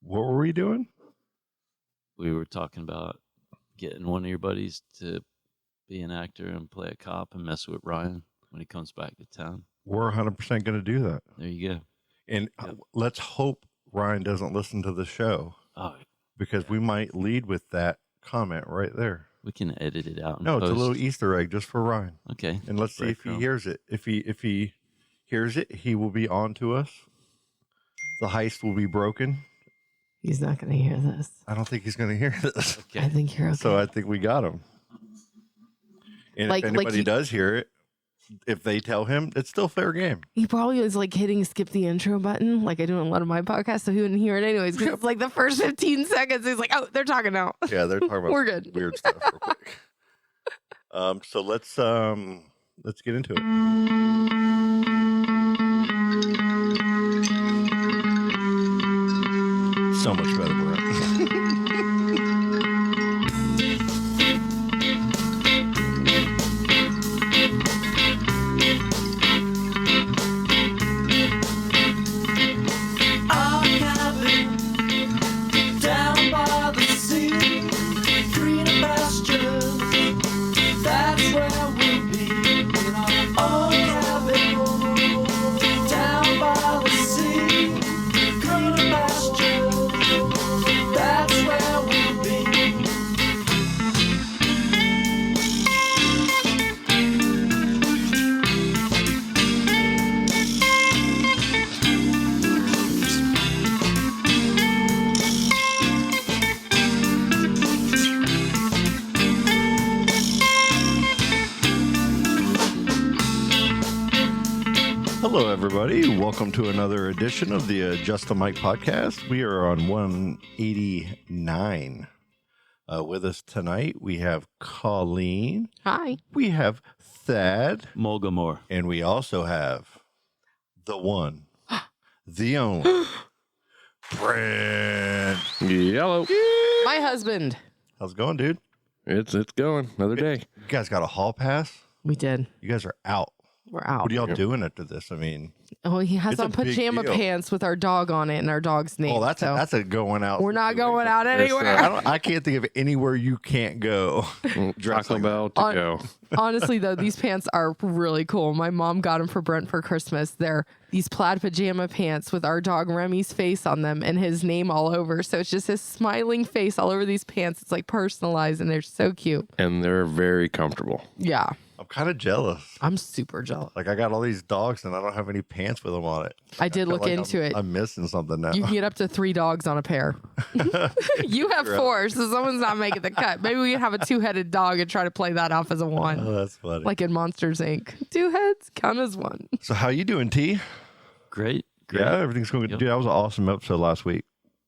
What were we doing? We were talking about getting one of your buddies to be an actor and play a cop and mess with Ryan when he comes back to town. We're 100% going to do that. There you go. And let's hope Ryan doesn't listen to the show. Oh, because we might lead with that comment right there. We can edit it out. No, it's a little Easter egg just for Ryan. Okay. And let's see if he hears it. If he hears it, he will be on to us. The heist will be broken. He's not going to hear this. I don't think he's going to hear this. Okay. I think you're okay. So I think we got him. And if anybody does hear it, if they tell him, it's still fair game. He probably was like hitting skip the intro button like I do in a lot of my podcasts, so he wouldn't hear it anyways. Because it's like the first 15 seconds, he's like, oh, they're talking now. Yeah, they're talking about We're good. Weird stuff real quick. So let's get into it. So much better, Brent. Hello, everybody. Welcome to another edition of the Just a Mic podcast. We are on 189. With us tonight, we have Colleen. Hi. We have Thad. Mulgamore. And we also have the one, the only, Brent. Yellow. My husband. How's it going, dude? It's going. Another day. You guys got a hall pass? We did. You guys are out. We're out. What are y'all doing after this? I mean, he has it's on a big pajama deal. pants with our dog on it and our dog's name. oh, that's a going out. We're not situation. going out anywhere. I can't think of anywhere you can't go. Taco Bell to go. Honestly, though, these pants are really cool. My mom got them for Brent for Christmas. They're these plaid pajama pants with our dog Remy's face on them and his name all over. So it's just his smiling face all over these pants. It's like personalized and they're so cute. And they're very comfortable. Yeah. I'm kind of jealous. I'm super jealous. Like I got all these dogs and I don't have any pants with them on it. I did feel look like into it. I'm missing something now. You can get up to 3 dogs on a pair. You have 4, so someone's not making the cut. Maybe we can have a 2-headed dog and try to play that off as a 1. Oh, that's funny. Like in Monsters, Inc. 2 heads count as 1. So how you doing, T? Great. Yeah, everything's going good. Yep. Dude, that was an awesome episode last week.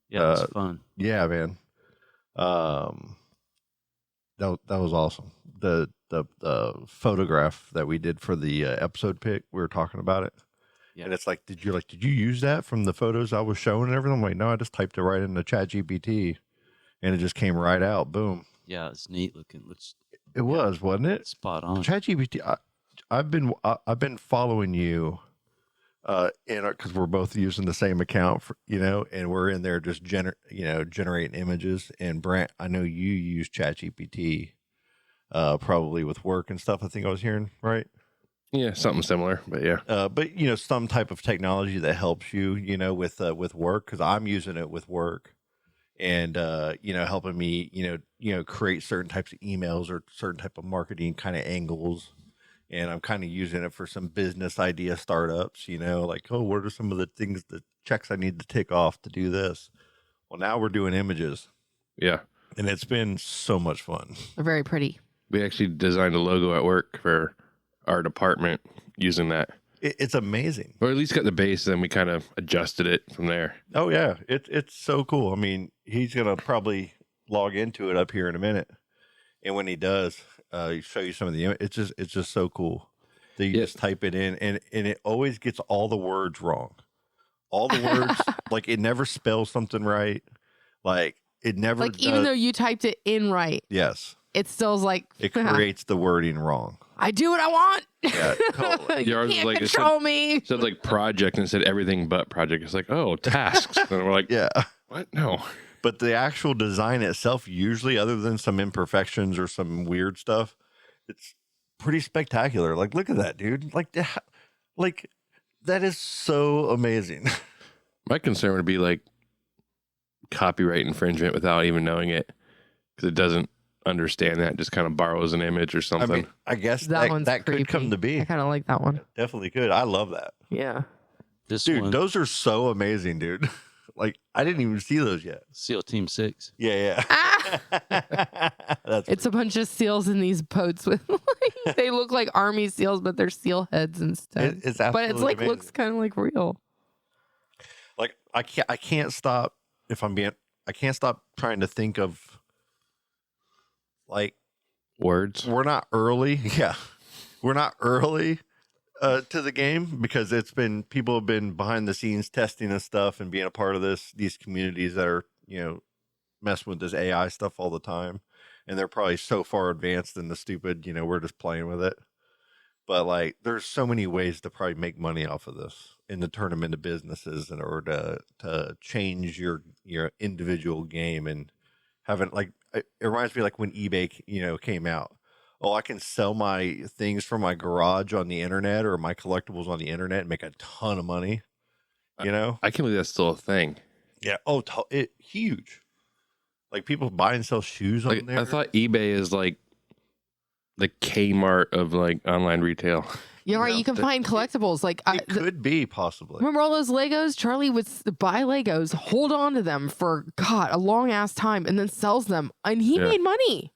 Yeah, it's fun. Yeah, man. That was awesome. The photograph that we did for the episode pic, we were talking about it. Yeah. And it's like, did you use that from the photos I was showing and everything? I'm like, no, I just typed it right into ChatGPT and it just came right out. Boom. Yeah, it's neat looking. It was, wasn't it? Spot on. ChatGPT. I've been following you, because we're both using the same account, and we're in there just generating images. And Brent, I know you use ChatGPT, probably with work and stuff. I think I was hearing right. Yeah, something similar, but yeah. But some type of technology that helps you, with work, because I'm using it with work, and helping me, create certain types of emails or certain type of marketing kind of angles. And I'm kind of using it for some business idea startups, like, oh, what are some of the things, the checks I need to tick off to do this? Well, now we're doing images. Yeah. And it's been so much fun. They're very pretty. We actually designed a logo at work for our department using that. It's amazing. Or at least got the base, and then we kind of adjusted it from there. Oh, yeah. It's so cool. I mean, he's going to probably log into it up here in a minute. And when he does, show you some of the it's just so cool that you just type it in and it always gets all the words wrong. All the words, like it never spells something right. Like it never does. Even though you typed it in right. Yes. It still's like it creates the wording wrong. I do what I want. Yeah, totally. You can't control me. It said like project and it said everything but project. It's like, oh, tasks. And we're like, yeah. What? No. But the actual design itself, usually, other than some imperfections or some weird stuff, it's pretty spectacular. Like, look at that, dude. Like that is so amazing. My concern would be like copyright infringement without even knowing it, because it doesn't understand that, just kind of borrows an image or I something. mean, I guess That one's that could come creepy. to be. I kind of like that one. Definitely could. I love that. Yeah. This Dude, one, those are so amazing, dude. Like, I didn't even see those yet. SEAL Team 6. Yeah. Ah! That's It's a bunch of seals in these boats with they look like army seals, but they're seal heads instead. it's but absolutely it's like amazing. looks kind of like real. Like, I can't stop I can't stop trying to think of, like, Words. we're not early. Yeah. We're not early to the game, because people have been behind the scenes testing this stuff and being a part of these communities that are, messing with this AI stuff all the time. And they're probably so far advanced in the stupid, we're just playing with it. But like, there's so many ways to probably make money off of this and to turn them into businesses in order to change your individual game. And having, like, it reminds me, like, when eBay, came out. Oh, I can sell my things from my garage on the internet, or my collectibles on the internet, and make a ton of money. I can't believe that's still a thing. Yeah. Oh, huge. Like, people buy and sell shoes on Like, there. I thought eBay is like the Kmart of like online retail. You're right. Yeah, You can find collectibles. Like, it could be possibly. remember all those Legos? Charlie would buy Legos, hold on to them for a long ass time, and then sells them, and he Yeah. made money.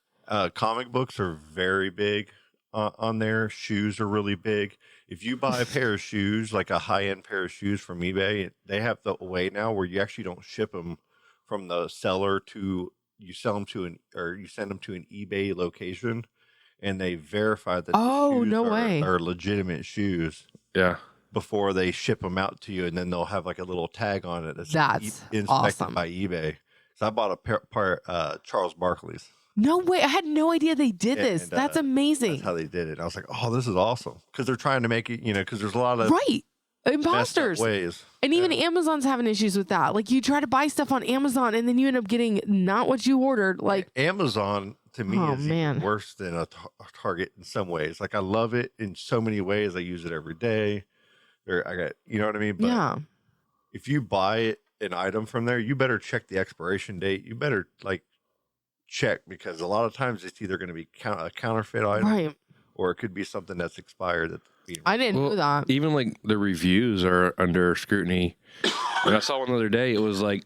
Comic books are very big on there. Shoes are really big. If you buy a pair of shoes, like a high-end pair of shoes from eBay, they have the way now where you actually don't ship them from the seller to, you sell them to you send them to an eBay location, and they verify that Oh, the shoes no way. are legitimate shoes Yeah. before they ship them out to you, and then they'll have like a little tag on it that's That's inspected awesome. by eBay. So I bought a pair Charles Barkley's. No way. I had no idea they did this. And, That's amazing. That's how they did it. I was like, oh, this is awesome, because they're trying to make it, because there's a lot of Right. messed up Imposters. ways. And even Amazon's having issues with that. Like, you try to buy stuff on Amazon and then you end up getting not what you ordered. Like, Amazon to me Oh, is man. even worse than a Target in some ways. Like, I love it in so many ways. I use it every day. Or I got, you know what I mean? But yeah. if you buy an item from there, you better check the expiration date. You better check, because a lot of times it's either going to be a counterfeit item, Right. or it could be something that's expired. That's being I didn't know that. Even like the reviews are under scrutiny. And I saw one the other day. It was like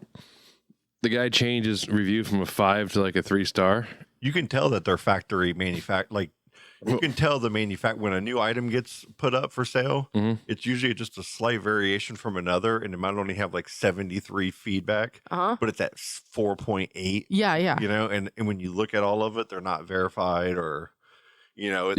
the guy changed his review from a 5 to like a 3-star. You can tell that they're factory manufactured. Like, you can tell the when a new item gets put up for sale, it's usually just a slight variation from another, and it might only have like 73 feedback, but it's at 4.8. Yeah. Yeah. And when you look at all of it, they're not verified, or Yeah.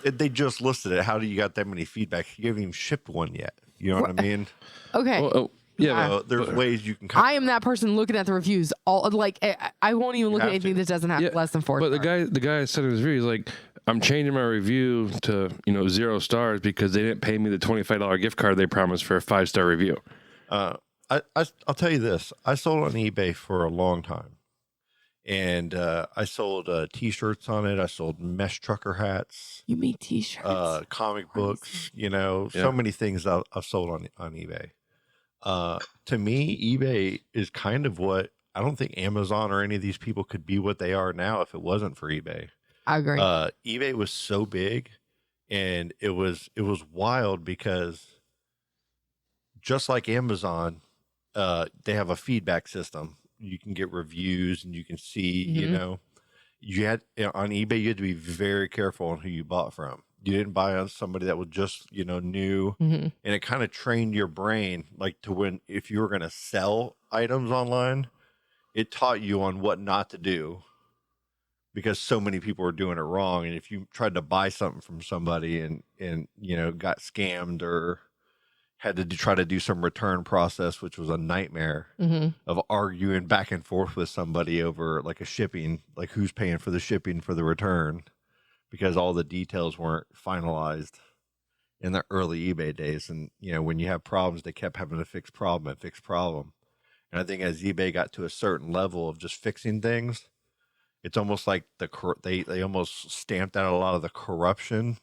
they just listed it. How do you got that many feedback? You haven't even shipped one yet. You know what I mean? Okay. Well, yeah. So there's ways you can. I am that person looking at the reviews. All like, I won't even look at have anything to. that doesn't have Yeah, less than 4 But stars. the guy said in his review, he's like, I'm changing my review to 0 stars because they didn't pay me the $25 gift card they promised for a 5-star review. I'll tell you this. I sold on eBay for a long time, and I sold T-shirts on it. I sold mesh trucker hats, You make T-shirts. comic books. So many things I've sold on eBay. To me, eBay is kind of what, I don't think Amazon or any of these people could be what they are now if it wasn't for eBay. I agree. eBay was so big, and it was wild, because just like Amazon, they have a feedback system. You can get reviews, and you can see, you had on eBay, you had to be very careful on who you bought from. You didn't buy on somebody that was just, new, and it kind of trained your brain, like, to when, if you were going to sell items online, it taught you on what not to do, because so many people were doing it wrong. And if you tried to buy something from somebody and got scammed, or had to try to do some return process, which was a nightmare of arguing back and forth with somebody over like a shipping, like who's paying for the shipping for the return, because all the details weren't finalized in the early eBay days. And, when you have problems, they kept having to fix problem and fix problem. And I think as eBay got to a certain level of just fixing things, it's almost like they almost stamped out a lot of the corruption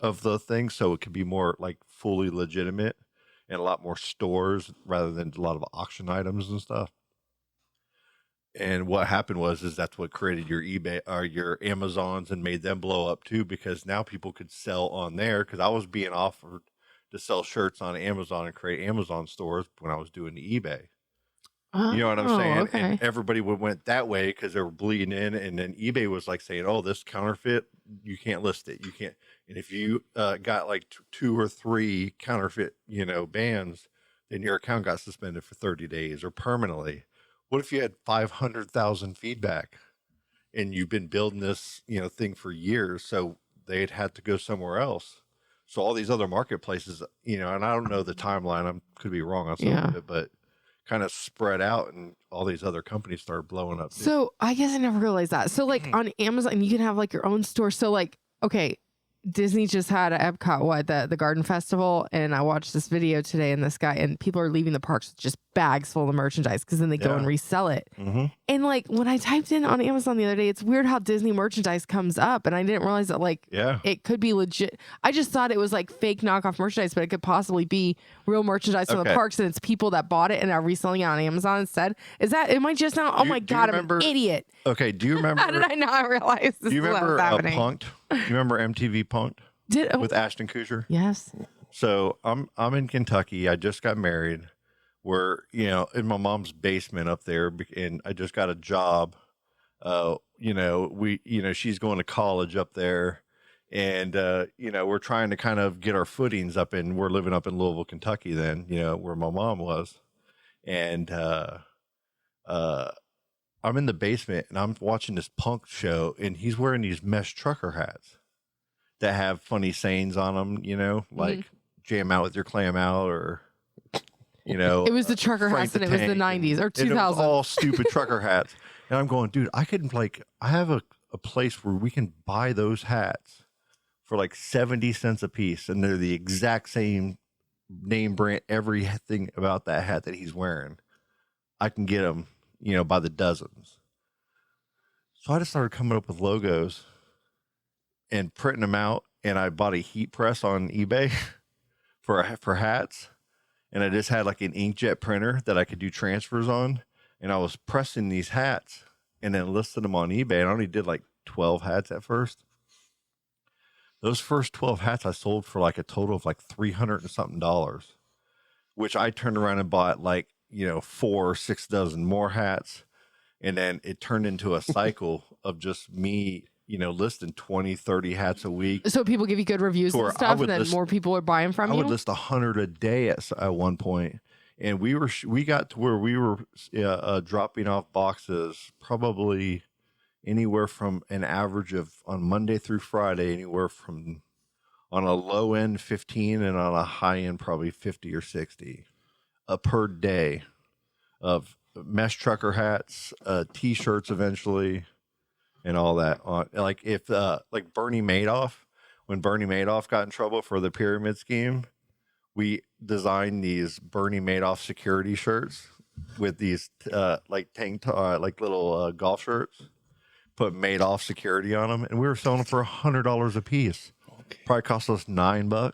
of the thing, so it could be more like fully legitimate and a lot more stores rather than a lot of auction items and stuff. And what happened is that's what created your eBay or your Amazons and made them blow up too, because now people could sell on there. Because I was being offered to sell shirts on Amazon and create Amazon stores when I was doing the eBay. You know what I'm saying? Okay. And everybody went that way because they were bleeding in, and then eBay was like saying, "Oh, this counterfeit, you can't list it. You can't." And if you got like 2 or 3 counterfeit, bans, then your account got suspended for 30 days or permanently. What if you had 500,000 feedback, and you've been building this, thing for years? So they'd had to go somewhere else. So all these other marketplaces, and I don't know the timeline. I could be wrong on some of it, but kind of spread out, and all these other companies started blowing up too. So I guess I never realized that. So like on Amazon, you can have like your own store. So like, okay, Disney just had at Epcot, the Garden Festival, and I watched this video today, and this guy, and people are leaving the parks with just bags full of merchandise because then they go and resell it. And like when I typed in on Amazon the other day, it's weird how Disney merchandise comes up, and I didn't realize that it could be legit. I just thought it was like fake knockoff merchandise, but it could possibly be real merchandise from the parks, and it's people that bought it and are reselling it on Amazon instead. Am I just now? Oh my God, I'm an idiot. Okay, do you remember? How did I not realize this? Do you remember happening? Punk'd? Do you remember MTV Punk'd with Ashton Kutcher? Yes. So I'm in Kentucky. I just got married. We're in my mom's basement up there, and I just got a job. She's going to college up there, and we're trying to kind of get our footings up, and we're living up in Louisville, Kentucky. Then where my mom was, and I'm in the basement, and I'm watching this Punk show, and he's wearing these mesh trucker hats that have funny sayings on them, like jam out with your clam out, or it was the trucker hats, and it was the 90s or 2000s. It was all stupid trucker hats. And I'm going, dude, I have a place where we can buy those hats for like 70 cents a piece, and they're the exact same name brand, everything about that hat that he's wearing. I can get them, by the dozens. So I just started coming up with logos and printing them out, and I bought a heat press on eBay for hats, and I just had like an inkjet printer that I could do transfers on, and I was pressing these hats and then listed them on eBay, and I only did like 12 hats at first. Those first 12 hats I sold for like a total of like $300 and something, which I turned around and bought like 4 or 6 dozen more hats, and then it turned into a cycle of just me listing 20, 30 hats a week. So people give you good reviews and stuff, and then more people are buying from you? I would list 100 a day at one point. And we got to where we were dropping off boxes probably anywhere from an average of, on Monday through Friday, anywhere from on a low end 15 and on a high end probably 50 or 60 per day of mesh trucker hats, t-shirts eventually, and all that. Like if like Bernie Madoff, when Bernie Madoff got in trouble for the pyramid scheme, we designed these Bernie Madoff security shirts with these like little golf shirts, put Madoff security on them, and we were selling them for $100 a piece. Probably cost us $9,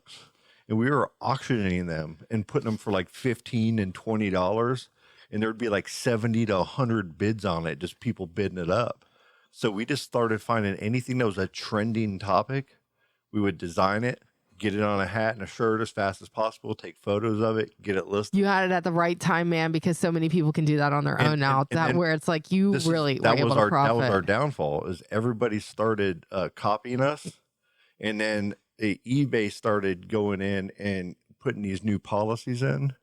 and we were auctioning them and putting them for like $15 and $20, and there'd be like 70 to 100 bids on it, just people bidding it up. So we just started finding anything that was a trending topic, we would design it, get it on a hat and a shirt as fast as possible, take photos of it, get it listed. You had it at the right time, man, because so many people can do that on their own now. Where it's like you really were able to profit. That was our downfall, is everybody started copying us, and then eBay started going in and putting these new policies in.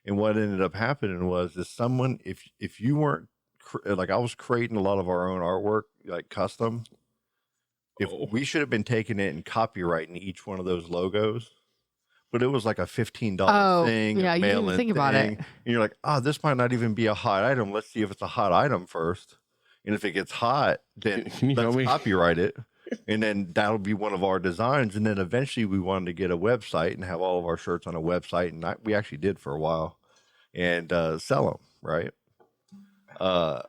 And what ended up happening was someone, if you weren't, like I was creating a lot of our own artwork, like custom. We should have been taking it and copywriting each one of those logos, but it was like a $15 thing. Yeah, you didn't think about it. And you're like, this might not even be a hot item. Let's see if it's a hot item first. And if it gets hot, then let's copyright it. And then that'll be one of our designs. And then eventually we wanted to get a website and have all of our shirts on a website. And we actually did for a while, and sell them. Right. other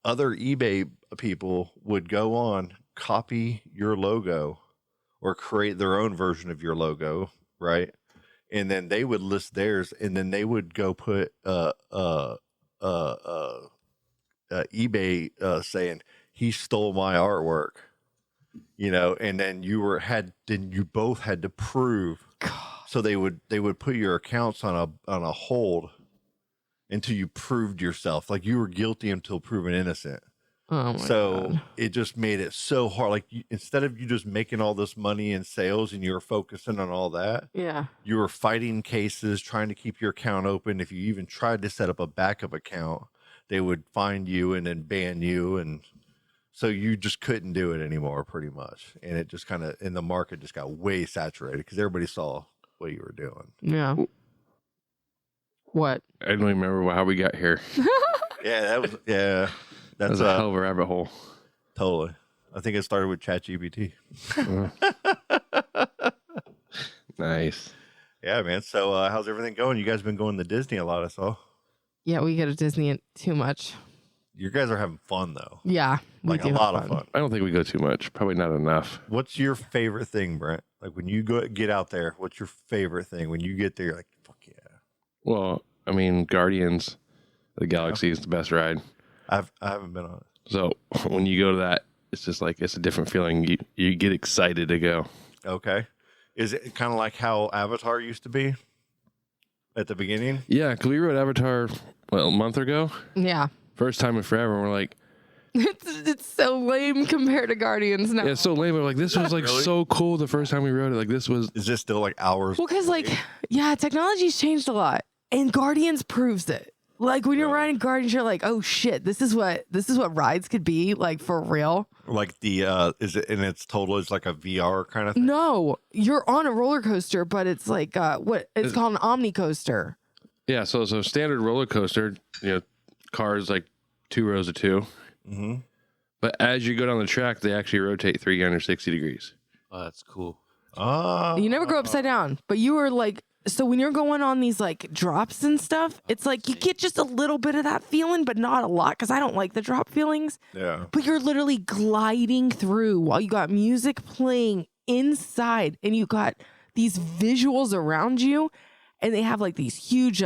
eBay people would go on, copy your logo or create their own version of your logo, right? And then they would list theirs, and then they would go put eBay saying he stole my artwork, and then you both had to prove. So they would put your accounts on a hold until you proved yourself, like you were guilty until proven innocent. Oh my God. It just made it so hard. Like instead of you just making all this money in sales and you were focusing on all that, Yeah. you were fighting cases, trying to keep your account open. If you even tried to set up a backup account, they would find you and then ban you. And so you just couldn't do it anymore pretty much. And it just kind of, in the market just got way saturated because everybody saw what you were doing. Yeah. What? I don't even remember how we got here. That's That's a hell of a rabbit hole. Totally. I think it started with ChatGPT. Nice. Yeah, man. So how's everything going? You guys been going to Disney a lot, I saw. Yeah, we go to Disney too much. You guys are having fun though. Yeah, we Like do a have lot of fun. I don't think we go too much. Probably not enough. What's your favorite thing, Brent? Like when you get out there, what's your favorite thing? When you get there, you're like, fuck yeah. Well, I mean, Guardians of the Galaxy is the best ride. I haven't been on it. So when you go to that, it's just like, it's a different feeling. You get excited to go. Okay. Is it kind of like how Avatar used to be at the beginning? Yeah, because we rode Avatar, a month ago? Yeah. First time in forever. And we're like, It's so lame compared to Guardians now. yeah, it's so lame. But like, this was like Really? so cool the first time we rode it. Like, this was, Is this still like hours? Well, because technology's changed a lot, and Guardians proves it. Like when you're riding Guardians, you're like, oh shit, this is what rides could be like for real. Like the is it in its total is like a VR kind of thing? No, you're on a roller coaster, but it's like it's called an Omni coaster. yeah, so standard roller coaster, cars like 2 rows of 2. Mm-hmm. But as you go down the track, they actually rotate 360 degrees. Oh, that's cool. You never go upside down, but you are like, so when you're going on these like drops and stuff, it's like you get just a little bit of that feeling, but not a lot because I don't like the drop feelings. Yeah. But you're literally gliding through while you got music playing inside and you got these visuals around you. And they have like these huge,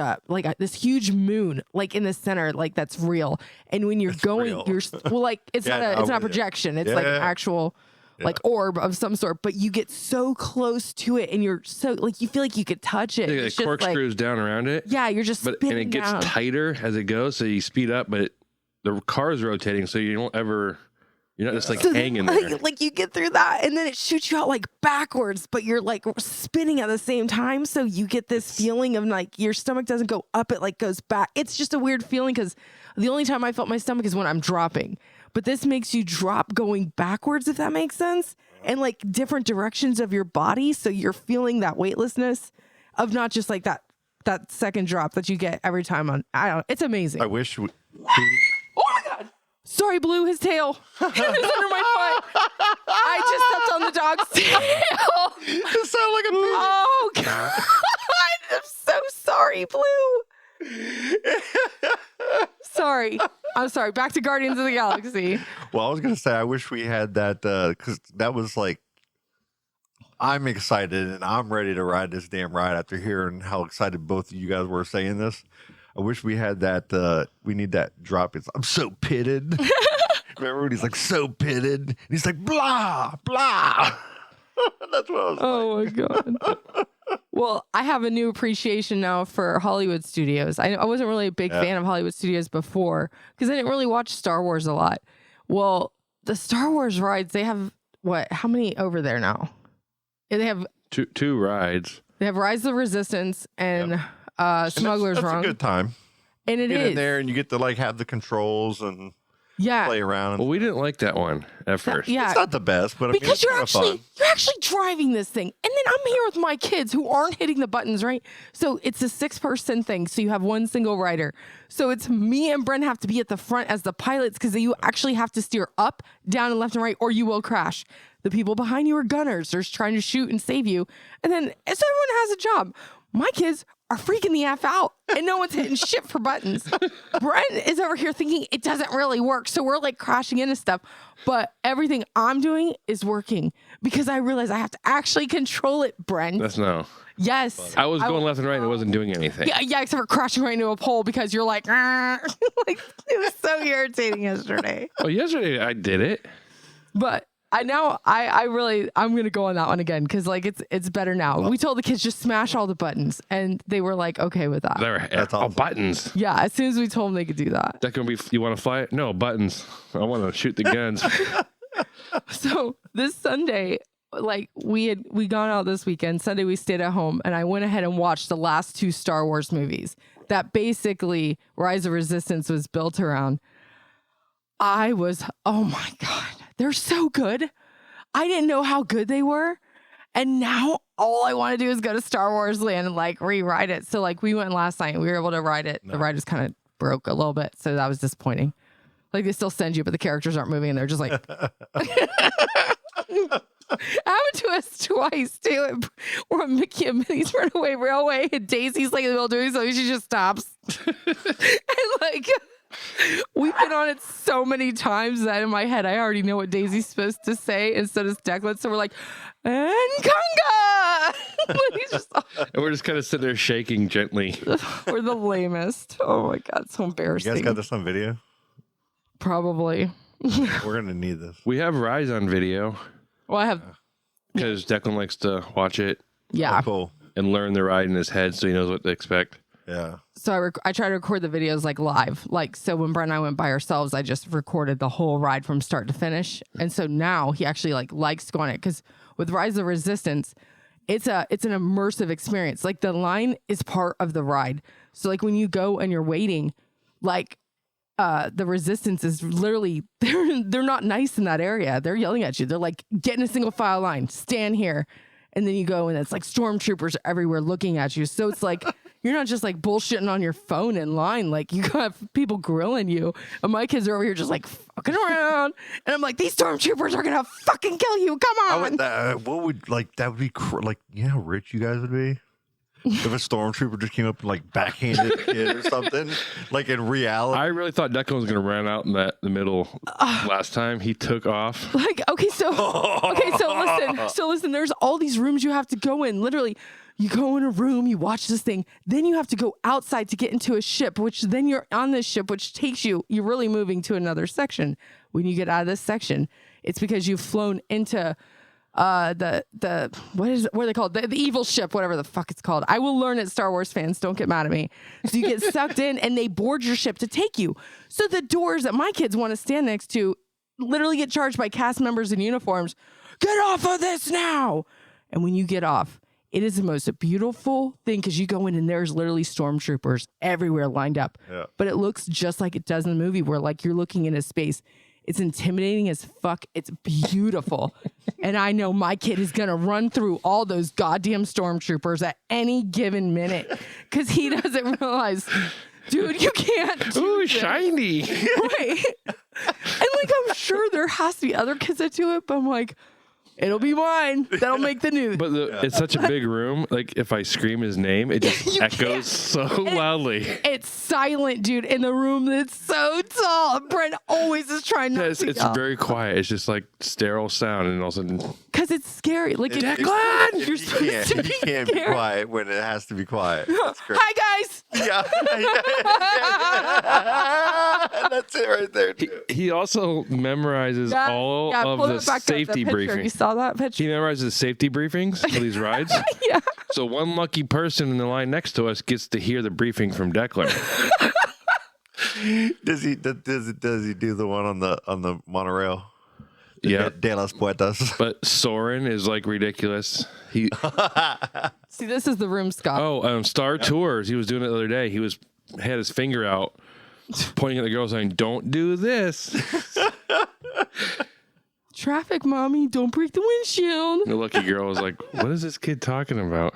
this huge moon, like in the center, like that's real. And when you're real. It's not a projection. It's like an actual, like orb of some sort. But you get so close to it, and you're so like you feel like you could touch it. The corkscrews down around it. Yeah, you're just spinning and it gets down. tighter as it goes, so you speed up, but the car is rotating, so you're not just like hanging there. Like you get through that, and then it shoots you out like backwards, but you're like spinning at the same time. So you get this feeling of like your stomach doesn't go up, it like goes back. It's just a weird feeling because the only time I felt my stomach is when I'm dropping. But this makes you drop going backwards, if that makes sense, and like different directions of your body. So you're feeling that weightlessness of not just like that second drop that you get every time on. It's amazing. I wish. Oh my God. Sorry, Blue, his tail. It was under my foot. I just stepped on the dog's tail. It sounded like a pig. Oh, God. I'm so sorry, Blue. Sorry. I'm sorry. Back to Guardians of the Galaxy. Well, I was gonna say I wish we had that because that was like I'm excited and I'm ready to ride this damn ride after hearing how excited both of you guys were saying this. I wish we had that. We need that drop. I'm so pitted. Remember when he's like so pitted? And he's like blah blah. That's what I was. Oh my God. Well, I have a new appreciation now for Hollywood studios. I wasn't really a big fan of Hollywood studios before because I didn't really watch Star Wars a lot. Well, the Star Wars rides, they have how many over there now? They have two rides. They have Rise of the Resistance and Smuggler's That's Run. a good time. And it Get is in there and you get to like have the controls and play around. Well, we didn't like that one at first. Yeah. It's not the best, but Because I mean, it's kinda fun. you're actually driving this thing. And then I'm here with my kids who aren't hitting the buttons, right? So it's a 6-person thing. So you have one single rider. So it's me and Brent have to be at the front as the pilots because you actually have to steer up, down, and left and right, or you will crash. The people behind you are gunners. They're trying to shoot and save you. And then so everyone has a job. My kids are freaking the F out. and no one's hitting shit for buttons. Brent is over here thinking it doesn't really work. So we're like crashing into stuff. But everything I'm doing is working because I realize I have to actually control it, Brent. That's no. Yes. I was going left and right and it wasn't doing anything. Yeah, except for crashing right into a pole because you're like, like it was so irritating yesterday. Oh, yesterday I did it. But I'm gonna go on that one again because like it's better now. We told the kids just smash all the buttons, and they were like okay with that. That's all buttons. Yeah, as soon as we told them they could do that. That gonna be? You want to fly it? No buttons. I want to shoot the guns. So this Sunday, like we gone out this weekend. Sunday we stayed at home, and I went ahead and watched the last 2 Star Wars movies that basically Rise of Resistance was built around. Oh my God, they're so good. I didn't know how good they were. And now all I want to do is go to Star Wars Land and like rewrite it. So like we went last night and we were able to ride it. No. The ride just kind of broke a little bit. So that was disappointing. Like they still send you, but the characters aren't moving and they're just like. Happened to us twice too. We're on Mickey and Minnie's Runaway Railway and Daisy's like in the middle of doing something. She just stops. And like. We've been on it so many times that in my head I already know what Daisy's supposed to say, and so does Declan. So we're like, and conga. And we're just kind of sitting there shaking gently. We're the lamest. Oh my God, so embarrassing. You guys got this on video? Probably. We're gonna need this. We have Rise on video. Well, I have because Declan likes to watch it. Yeah. Oh, cool. And learn the ride in his head, so he knows what to expect. Yeah. So I try to record the videos like live. Like, so when Brent and I went by ourselves, I just recorded the whole ride from start to finish. And so now he actually likes to go on it because with Rise of Resistance, it's an immersive experience. Like the line is part of the ride. So like when you go and you're waiting, like the Resistance is literally they're not nice in that area. They're yelling at you. They're like, get in a single file line, stand here. And then you go and it's like stormtroopers everywhere looking at you. So it's like, you're not just like bullshitting on your phone in line. Like you got people grilling you. And my kids are over here just like fucking around. And I'm like, these stormtroopers are going to fucking kill you. Come on. That would be like, you know how rich you guys would be? If a stormtrooper just came up and like backhanded a kid or something, like in reality. I really thought Declan was going to run out in the middle last time. He took off. Like, so listen, there's all these rooms you have to go in. Literally, you go in a room, you watch this thing, then you have to go outside to get into a ship, which then you're on this ship, which takes you're really moving to another section. When you get out of this section, it's because you've flown into what are they called? The evil ship, whatever the fuck it's called. I will learn it, Star Wars fans. Don't get mad at me. So you get sucked in and they board your ship to take you. So the doors that my kids want to stand next to literally get charged by cast members in uniforms. Get off of this now. And when you get off, it is the most beautiful thing because you go in and there's literally stormtroopers everywhere lined up. Yeah. But it looks just like it does in the movie where like you're looking into space. It's intimidating as fuck. It's beautiful. And I know my kid is going to run through all those goddamn stormtroopers at any given minute because he doesn't realize, dude, you can't do Ooh, this. shiny. Right. And like, I'm sure there has to be other kids that do it, but I'm like, it'll be mine. That'll make the news. But it's such a big room. Like if I scream his name, it just echoes so loudly. It's silent, dude, in the room that's so tall. Brent always is trying not to It's yell. very quiet. It's just like sterile sound, and all of a sudden, because it's scary. Like Declan! You're supposed to You be can't be scared. quiet when it has to be quiet. That's great. Hi guys. Yeah. That's it right there. Too. he also memorizes all of pull the it back up, safety the picture. You briefings. saw that picture? He memorizes safety briefings for these rides. Yeah. So one lucky person in the line next to us gets to hear the briefing from Declan. Does he do the one on the monorail? Yeah. De las Puertas. But Soren is like ridiculous. He See, this is the room, Scott. Star Tours. He was doing it the other day. He had his finger out, pointing at the girl, saying, "Don't do this." Traffic, mommy, don't break the windshield. The lucky girl was like, "What is this kid talking about?"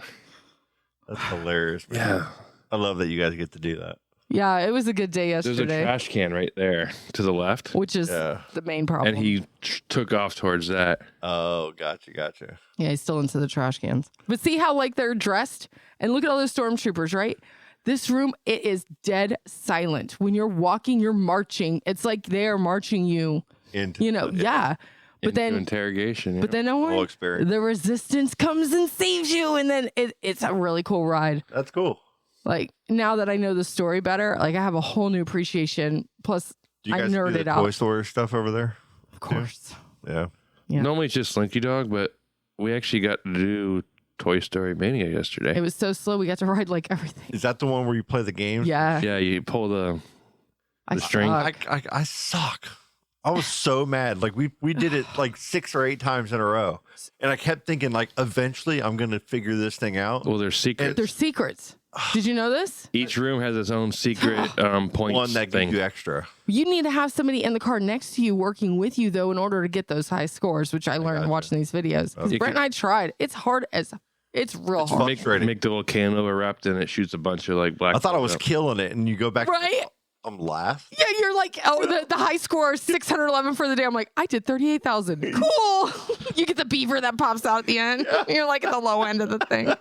That's hilarious. Man. Yeah. I love that you guys get to do that. Yeah, it was a good day There's a yesterday, trash can right there to the left, which is Yeah. the main problem. and he took off towards that. Oh, gotcha. Yeah, he's still into the trash cans. But see how like they're dressed? And look at all those stormtroopers, right? This room, it is dead silent. When you're walking, you're marching. It's like they're marching you, Into yeah. But Into then interrogation. Yeah. But then don't Whole worry, experience. the resistance comes and saves you, and then it's a really cool ride. That's cool. Like now that I know the story better, like I have a whole new appreciation. Plus, Do you I guys do nerded the out. Toy Story stuff over there? Of course. Yeah. Yeah. Normally it's just Slinky Dog, but we actually got to do Toy Story Mania yesterday. It was so slow. We got to ride like everything. Is that the one where you play the games? Yeah. Yeah, you pull the I string. suck. I suck. I was so mad. Like we did it like 6 or 8 times in a row, and I kept thinking like eventually I'm gonna figure this thing out. well, there's secrets. They're secrets. Did you know this? Each room has its own secret points One that thing. gives you extra. You need to have somebody in the car next to you working with you, though, in order to get those high scores, which I learned gotcha. watching these videos. Because You Brent and I tried. It's hard as it's real It's hard. fun. Make, Frustrating. make the little candle wrapped in it, shoots a bunch of like black. I thought I was up. killing it, and you go back. Right? I'm last. Yeah, you're like, oh, the high score is 611 for the day. I'm like, I did 38,000. Cool. You get the beaver that pops out at the end. You're like at the low end of the thing.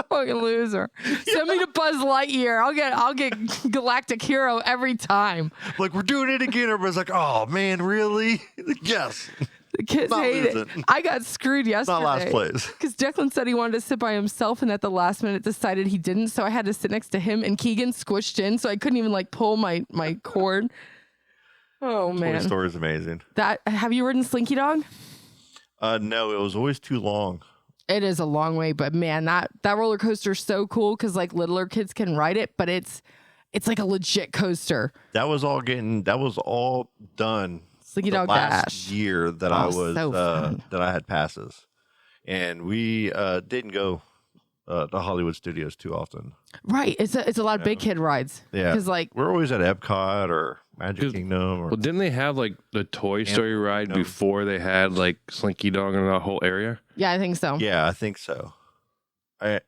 Fucking loser. Send me to Buzz Lightyear. I'll get Galactic Hero every time. Like we're doing it again. Everybody's like, "Oh man, really?" Yes. The kids Not hate it. losing. I got screwed yesterday. Not last place. Because Declan said he wanted to sit by himself, and at the last minute decided he didn't. So I had to sit next to him, and Keegan squished in, so I couldn't even like pull my cord. Oh Toy man, Story is amazing. have you ridden Slinky Dog? No, it was always too long. It is a long way, but man, that roller coaster is so cool because like littler kids can ride it, but it's like a legit coaster. That was all done. Slinky the Dog last Dash. year that Oh, I was so fun. that I had passes, and we didn't go to Hollywood Studios too often. Right. It's a lot of big kid rides. Yeah, Because like we're always at Epcot or Magic 'Cause- Kingdom. Or Well, didn't they have like the Toy Story ride no. before they had like Slinky Dog in that whole area? yeah, I think so. yeah, I think so.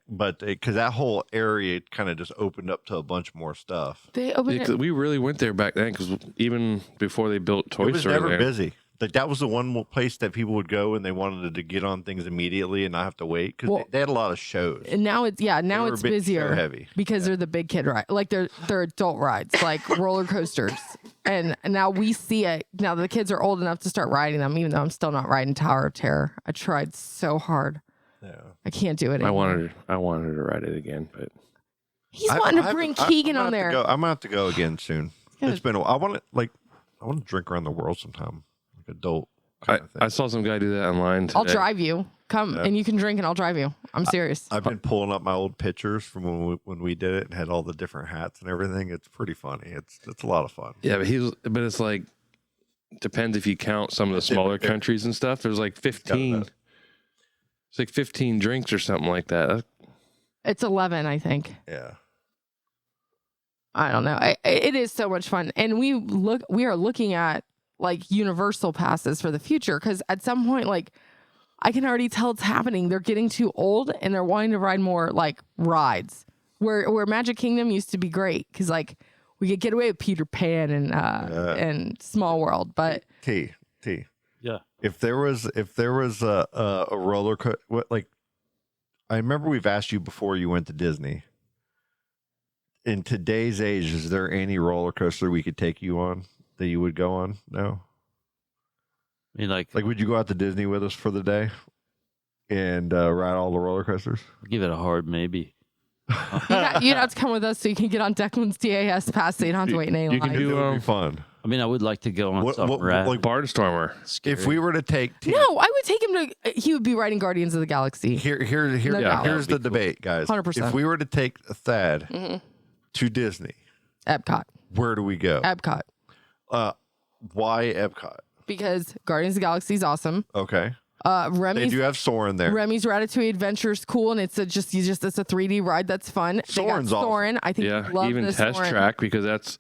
But because that whole area kind of just opened up to a bunch more stuff. They opened Yeah, it. 'cause we really went there back then because even before they built Toy It was Story never there. busy. Like that was the one place that people would go and they wanted to get on things immediately and not have to wait because Well, they had a lot of shows. And now it's now They were it's a bit busier show-heavy. because they're the big kid ride, like they're adult rides, like roller coasters. And now we see it. Now the kids are old enough to start riding them, even though I'm still not riding Tower of Terror. I tried so hard. Yeah. I can't do it I anymore. wanted to ride it again, but He's wanting to bring Keegan I'm on gonna have there. to go- I'm gonna have to go again soon. Yeah. It's been. I want to drink around the world sometime, like adult kind of thing. I saw some guy do that online today. I'll drive you. Come Yeah. and you can drink and I'll drive you. I'm serious. I've been pulling up my old pictures from when we did it and had all the different hats and everything. It's pretty funny. It's a lot of fun. Yeah, but it's like depends if you count some of the smaller countries and stuff. There's like 15. that. It's like 15 drinks or something like that. It's 11, I think. Yeah. I don't know. It is so much fun, and we are looking at like universal passes for the future because at some point, like I can already tell it's happening. They're getting too old, and they're wanting to ride more like rides. Where Magic Kingdom used to be great because like we could get away with Peter Pan and Small World, but T. Yeah. If there was a roller coaster, like I remember we've asked you before you went to Disney. In today's age, is there any roller coaster we could take you on that you would go on? No. I mean, like Like, would you go out to Disney with us for the day and ride all the roller coasters? give it a hard maybe. you'd have to come with us so you can get on Declan's DAS pass so you don't have to wait in any You can line. do- It would be um, fun. I mean, I would like to go on What- something what- rad. like Barnstormer. scary. If we were to take T, No, I would take him to. He would be riding Guardians of the Galaxy. here, No doubt. here's the That'd be cool. debate, guys. 100%. If we were to take Thad Mm-hmm. to Disney, Epcot. where do we go? Epcot. Why Epcot? Because Guardians of the Galaxy is awesome. Okay, they Remy's do have Soarin' there. Remy's Ratatouille Adventure is cool, and it's it's a 3D ride that's fun. Soarin's they got awesome. Soarin'. I think Yeah, you love even the Test Soarin'. Track because it's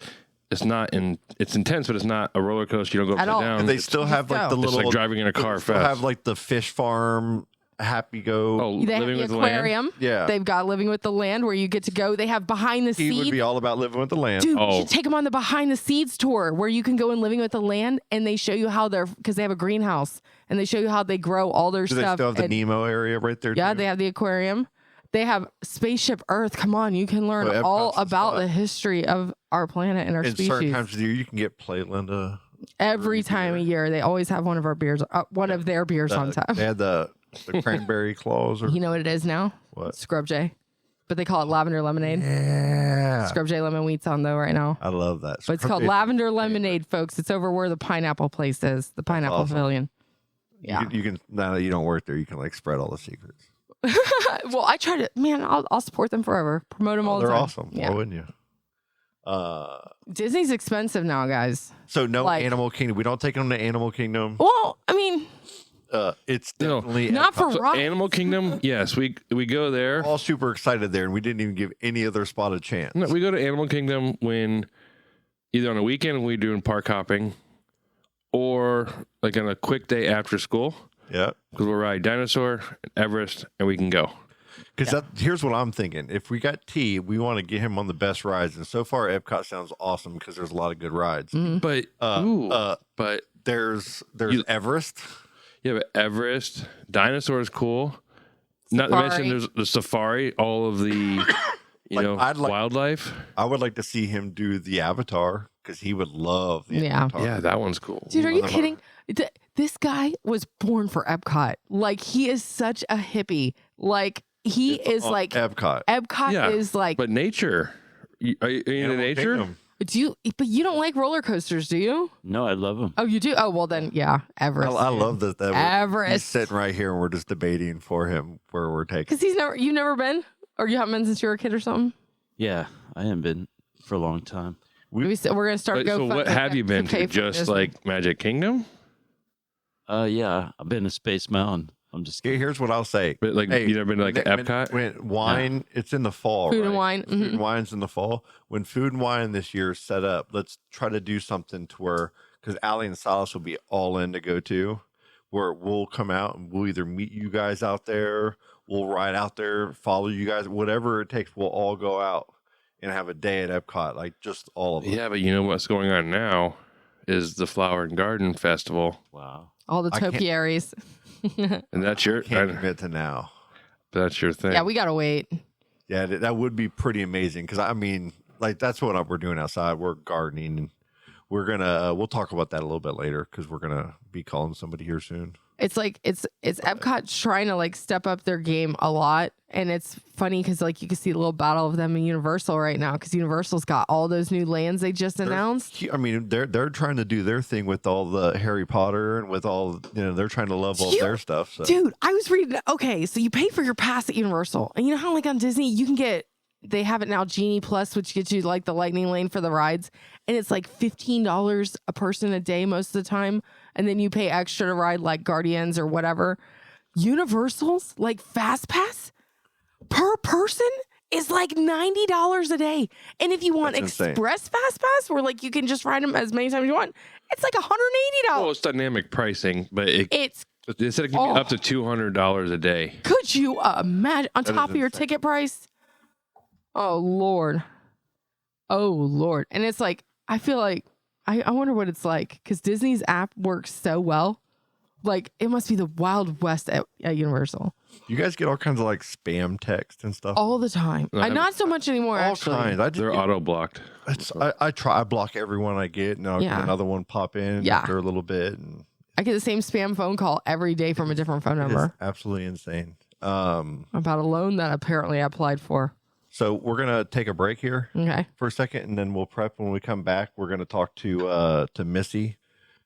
intense, but it's not a roller coaster. You don't go At upside all. down. And they It's still have like go. the It's little like driving in a car they still fast. have like the fish farm, Happy Go. oh, They have living the with the land. aquarium. Yeah. They've got Living with the Land where you get to go. They have Behind the He would Seeds. be all about living with the land. Dude, Oh. you should take them on the Behind the Seeds tour where you can go in Living with the Land and they show you how because they have a greenhouse and they show you how they grow all their Do they stuff. still have the and- Nemo area right there? Yeah, too? they have the aquarium. They have Spaceship Earth. Come on, you can learn Well, all Epcot's the about spot. the history of our planet and our In certain species. times of the year, you can get Play Linda. Every time of year, they always have one of our beers, one of their beers on tap. They had the cranberry claws. Or You know what it is now? what? Scrub J. But they call it lavender lemonade. Yeah. Scrub J lemon wheat's on though right now. I love that. But it's called lavender lemonade, folks. It's over where the pineapple place is, the pineapple awesome. pavilion. Yeah. You can now that you don't work there, you can like spread all the secrets. Well, I try to, man, I'll support them forever. Promote them all the They're time. awesome. Yeah. Why wouldn't you? Disney's expensive now, guys. So no Like- Animal Kingdom. We don't take them to Animal Kingdom. Well, I mean, It's No. definitely not for So rides. Animal Kingdom, yes, we go there. all super excited there, and we didn't even give any other spot a chance. No, we go to Animal Kingdom when either on a weekend when we're doing park hopping, or like on a quick day after school Yeah, because we'll ride Dinosaur, Everest, and we can go. because here's what I'm thinking: if we got T, we want to get him on the best rides, and so far Epcot sounds awesome because there's a lot of good rides. But but There's You- Everest. yeah, but Everest, Dinosaur is cool. Not to mention Safari. there's the safari, all of the Like, I'd like- wildlife. I would like to see him do the Avatar because he would love the Yeah. Avatar. Yeah, that one's cool. Dude, are you Motherfucker. kidding? This guy was born for Epcot. Like, he is such a hippie. Like, he is On like, Epcot. Epcot Yeah, is like, But nature, are you into Animal nature? Kingdom. but you don't like roller coasters, do you? No, I love them. Oh, you do? Oh, well then, yeah, Everest. I love that. He's Everest. sitting right here, and we're just debating for him where we're taking. Because you've never been? Or you haven't been since you were a kid or something? Yeah, I haven't been for a long time. We're going to start So GoFundMe what have you been pay to? for Just Disney. like Magic Kingdom? Yeah, I've been to Space Mountain. I'm just Here's what I'll say. But like you never been to like when- Epcot? When wine, it's in the fall. Food and right? wine, Food mhm. and wine's in the fall. When Food and Wine this year is set up, let's try to do something to where, because Allie and Silas will be all in to go to, where we'll come out and we'll either meet you guys out there, we'll ride out there, follow you guys, whatever it takes. We'll all go out and have a day at Epcot, like just all of us. Yeah, but you know what's going on now is the Flower and Garden Festival. wow. all the I can't- topiaries. And that's your Can't commit to now. that's your thing. Yeah, we got to wait. Yeah, that would be pretty amazing because I mean, like that's what we're doing outside. We're gardening, and we're gonna we'll talk about that a little bit later because we're gonna be calling somebody here soon. It's like it's Epcot trying to like step up their game a lot, and it's funny because like you can see a little battle of them in Universal right now because Universal's got all those new lands they just announced. I mean, they're trying to do their thing with all the Harry Potter and with all they're trying to love all You- their stuff. So Dude, I was reading. Okay, so you pay for your pass at Universal, and you know how like on Disney you can get. They have it now, Genie Plus, which gets you like the lightning lane for the rides, and it's like $15 a person a day most of the time, and then you pay extra to ride like Guardians or whatever. Universal's like Fast Pass per person is like $90 a day, and if you want That's insane. Express Fast Pass, where like you can just ride them as many times as you want, it's like $180. Well, it's dynamic pricing, but It's they said it can be up to $200 a day. Could you imagine on That top is of your insane. ticket price? Oh Lord. Oh Lord. And it's like, I feel like I wonder what it's like because Disney's app works so well. Like it must be the Wild West at Universal you guys get all kinds of like spam text and stuff. all the time. No, Not so much anymore. all Actually, kinds. I just They're auto blocked. I block everyone I get, and I'll Yeah. get another one pop in Yeah. after a little bit, and I get the same spam phone call every day from a different phone it's number absolutely insane. about a loan that apparently I applied for. So we're gonna take a break here Okay. for a second, and then we'll prep. When we come back, we're gonna talk to Missy,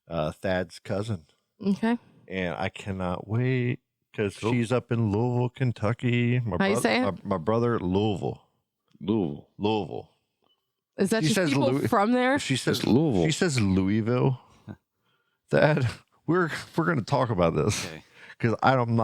Thad's cousin, Okay. and I cannot wait because she's up in Louisville, Kentucky. How you say it? My brother, Louisville. Louisville. Is that She just says people from there? She says It's Louisville. She says Louisville. Thad, we're gonna talk about this. Okay. Because I'm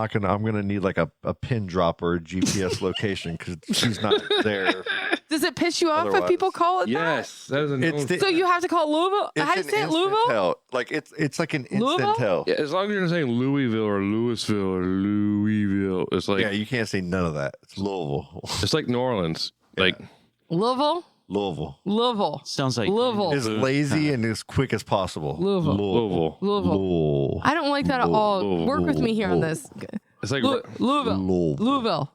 gonna need like a pin drop or a GPS location because she's not there. Does it piss you off if Otherwise- people call it Yes, that is an It's the- that? So you have to call Louisville? How do you an say it, instant Louisville? tell. Like it's like an instant Louisville? tell. Yeah, as long as you're not saying Louisville or Louisville or Louisville, it's like Yeah, you can't say none of that. It's Louisville. it's like New Orleans. Like Louisville? Louisville. Louisville. Sounds like Louisville. As lazy and as quick as possible. Louisville. Louisville. Louisville. Louisville. I don't like that at all. Work with me here on this. It's like Louisville. Louisville.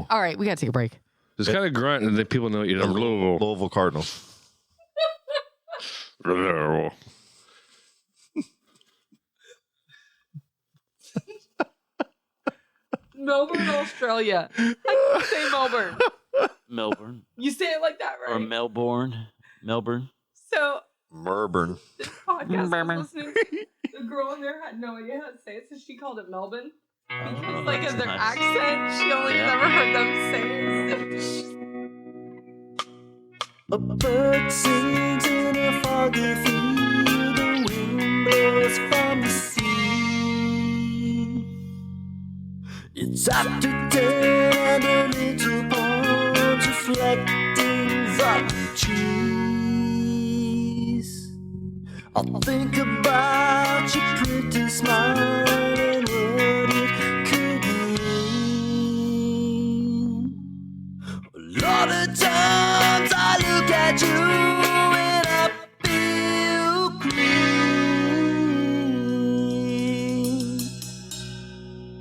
All right, we got to take a break. Just kind of grunt, and then people know you know Louisville Cardinals. Melbourne, Australia. I say Melbourne. Melbourne. You say it like that, right? Or Melbourne. So Melbourne. this podcast I was listening to, the girl in there had no idea how to say it, so she called it Melbourne. Because like of their accent, she only ever heard them say it. A bird sings in a foggy field, the wind blows from the sea. It's after 10 and a little pond reflecting from the trees. I'll think about your pretty smile and what it could mean. A lot of times I look at you and I feel green.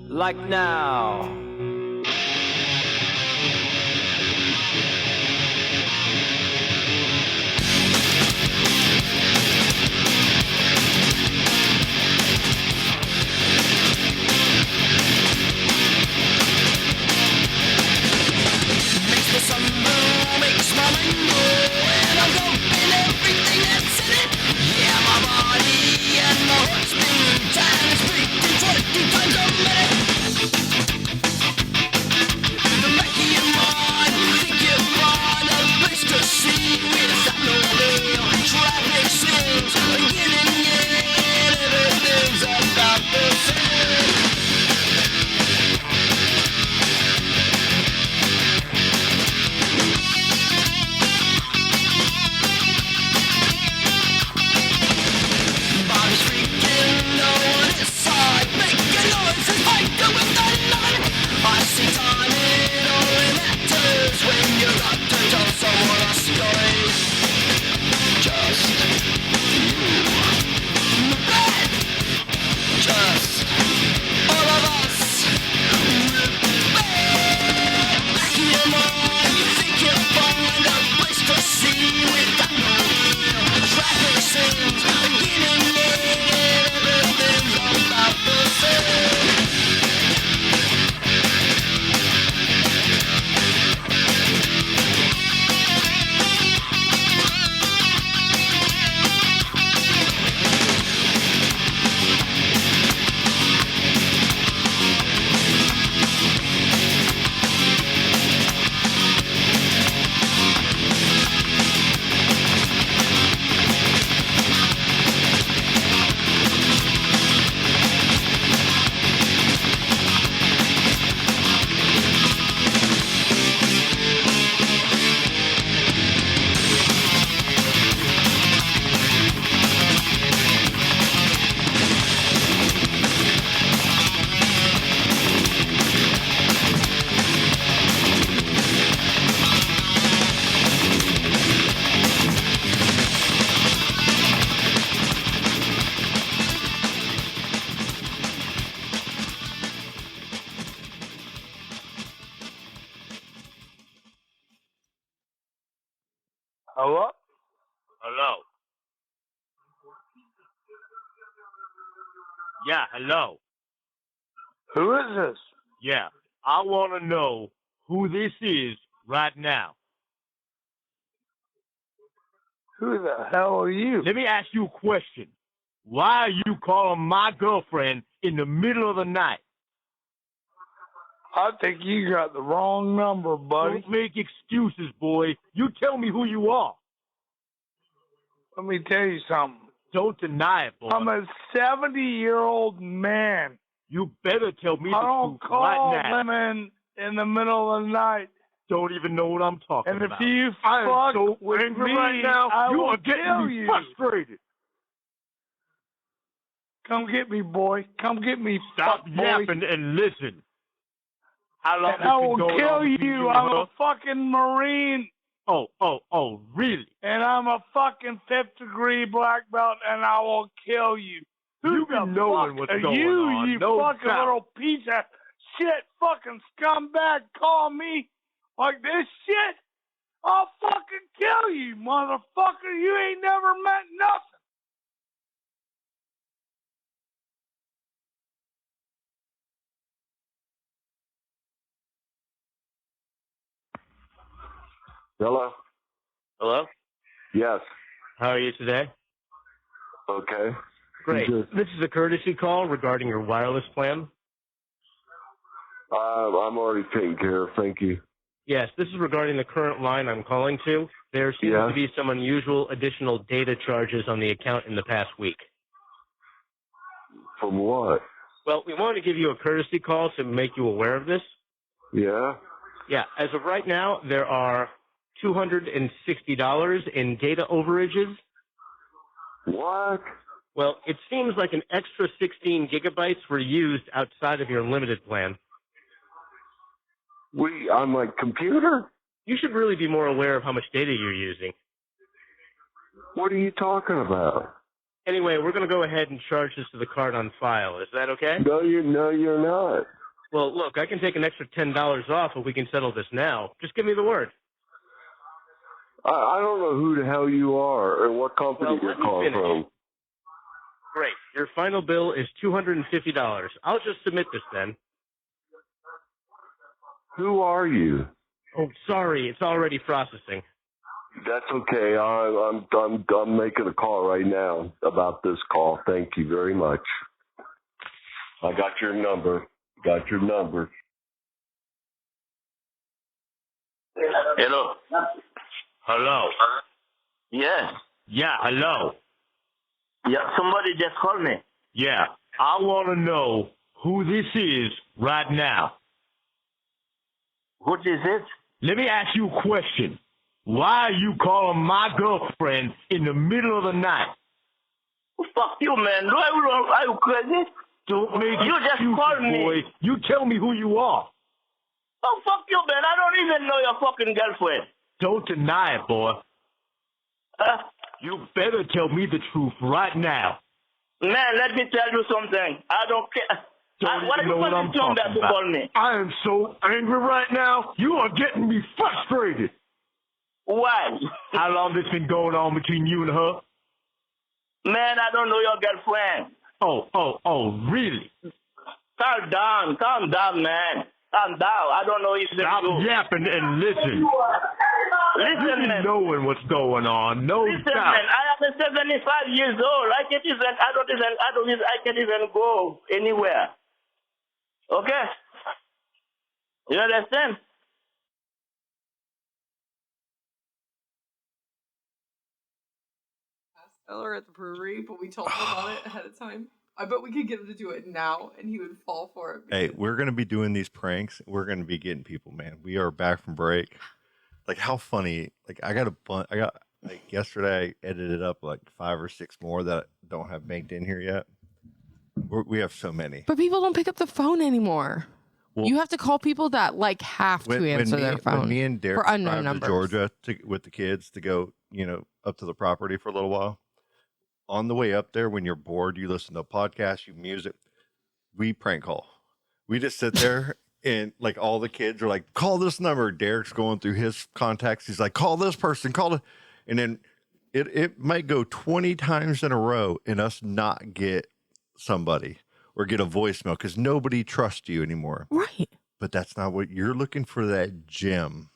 Like now. Makes the sun blow, makes my mind go, and I'm going everything that's in it. Yeah, my body and my heart's beating time is beating 20 times a minute. The back of your mind, think you'll find a place to see without no real traffic sins. Again and again, everything's about the same. Bobby's freaking no one inside, making noises like doing the none. I see time it only matters when you got to tell someone a story. Just you, the bed, just all of us. Back in your mind, you think you'll find a place to see without no real traffic sins. Again and again, everything's about the same. Hello? Hello. Yeah, hello. Who is this? Yeah, I want to know who this is right now. Who the hell are you? Let me ask you a question. Why are you calling my girlfriend in the middle of the night? I think you got the wrong number, buddy. Don't make excuses, boy. You tell me who you are. Let me tell you something. Don't deny it, boy. I'm a 70-year-old man. You better tell me I the don't truth call right now. women in the middle of the night. Don't even know what I'm talking And about. if you I am fuck so with angry me, right now. I You will are getting kill me you. frustrated. Come get me, boy. Come get me, Stop fuck boy. yapping and listen. How long And I this will been going kill on between you. and I'm her? a fucking Marine. Oh, really? And I'm a fucking 5th degree black belt, and I will kill you. Who You the be knowing fuck what's are going you, on. you No fucking doubt. little piece of shit fucking scumbag, call me like this shit? I'll fucking kill you, motherfucker. You ain't never meant nothing. Hello? Hello? Yes. How are you today? Okay. Great. Good. This is a courtesy call regarding your wireless plan. I'm already taken care of. Thank you. Yes, this is regarding the current line I'm calling to. There seems Yeah. to be some unusual additional data charges on the account in the past week. From what? Well, we wanted to give you a courtesy call to make you aware of this. Yeah? Yeah, as of right now, there are $260 in data overages. What? Well, it seems like an extra 16 gigabytes were used outside of your limited plan. On my computer? You should really be more aware of how much data you're using. What are you talking about? Anyway, we're going to go ahead and charge this to the card on file. Is that okay? No, you're not. Well, look, I can take an extra $10 off if we can settle this now. Just give me the word. I don't know who the hell you are or what company Well, you're let me calling finish. from. Great. Your final bill is $250. I'll just submit this then. Who are you? Oh, sorry. It's already processing. That's okay. I'm making a call right now about this call. Thank you very much. I got your number. Hello. Hello. Yes. Yeah, hello. Yeah. Somebody just called me. Yeah. I want to know who this is right now. What is it? Let me ask you a question. Why are you calling my girlfriend in the middle of the night? Fuck you, man. Are you crazy? Don't make You just excuses, called me. boy. You tell me who you are. Oh, fuck you, man. I don't even know your fucking girlfriend. Don't deny it, boy. You better tell me the truth right now. Man, let me tell you something. I don't care. Don't What are even you know what I'm fucking doing that talking to about. call me? I am so angry right now. You are getting me frustrated. Why? How long this been going on between you and her? Man, I don't know your girlfriend. Oh, really? Calm down, man. Calm down. I don't know if it's Stop you. yapping and listen. Listen, You man. be knowing what's going on, no Listen, doubt. man. I am 75 years old. I can't even go anywhere. Okay? You understand? Eller at the brewery, but we told him about it ahead of time. I bet we could get him to do it now, and he would fall for it. Hey, we're going to be doing these pranks. We're going to be getting people, man. We are back from break. Like, how funny. Like, I got yesterday I edited up like 5 or 6 more that don't have banked in here yet. We have so many. But people don't pick up the phone anymore. Well, you have to call people that like have to answer their phone. When me and Derek for unknown drive numbers. to Georgia with the kids to go, up to the property for a little while. On the way up there, when you're bored, you listen to a podcast, you music. We prank call. We just sit there and like all the kids are like, call this number. Derek's going through his contacts. He's like, call this person, call it. And then it might go 20 times in a row and us not get somebody or get a voicemail because nobody trusts you anymore. Right. But that's not what you're looking for. That gem.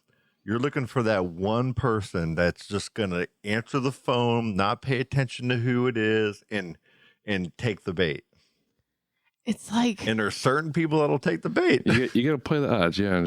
You're looking for that one person that's just going to answer the phone, not pay attention to who it is, and take the bait. It's like... And there's certain people that'll take the bait. You got to play the odds, yeah.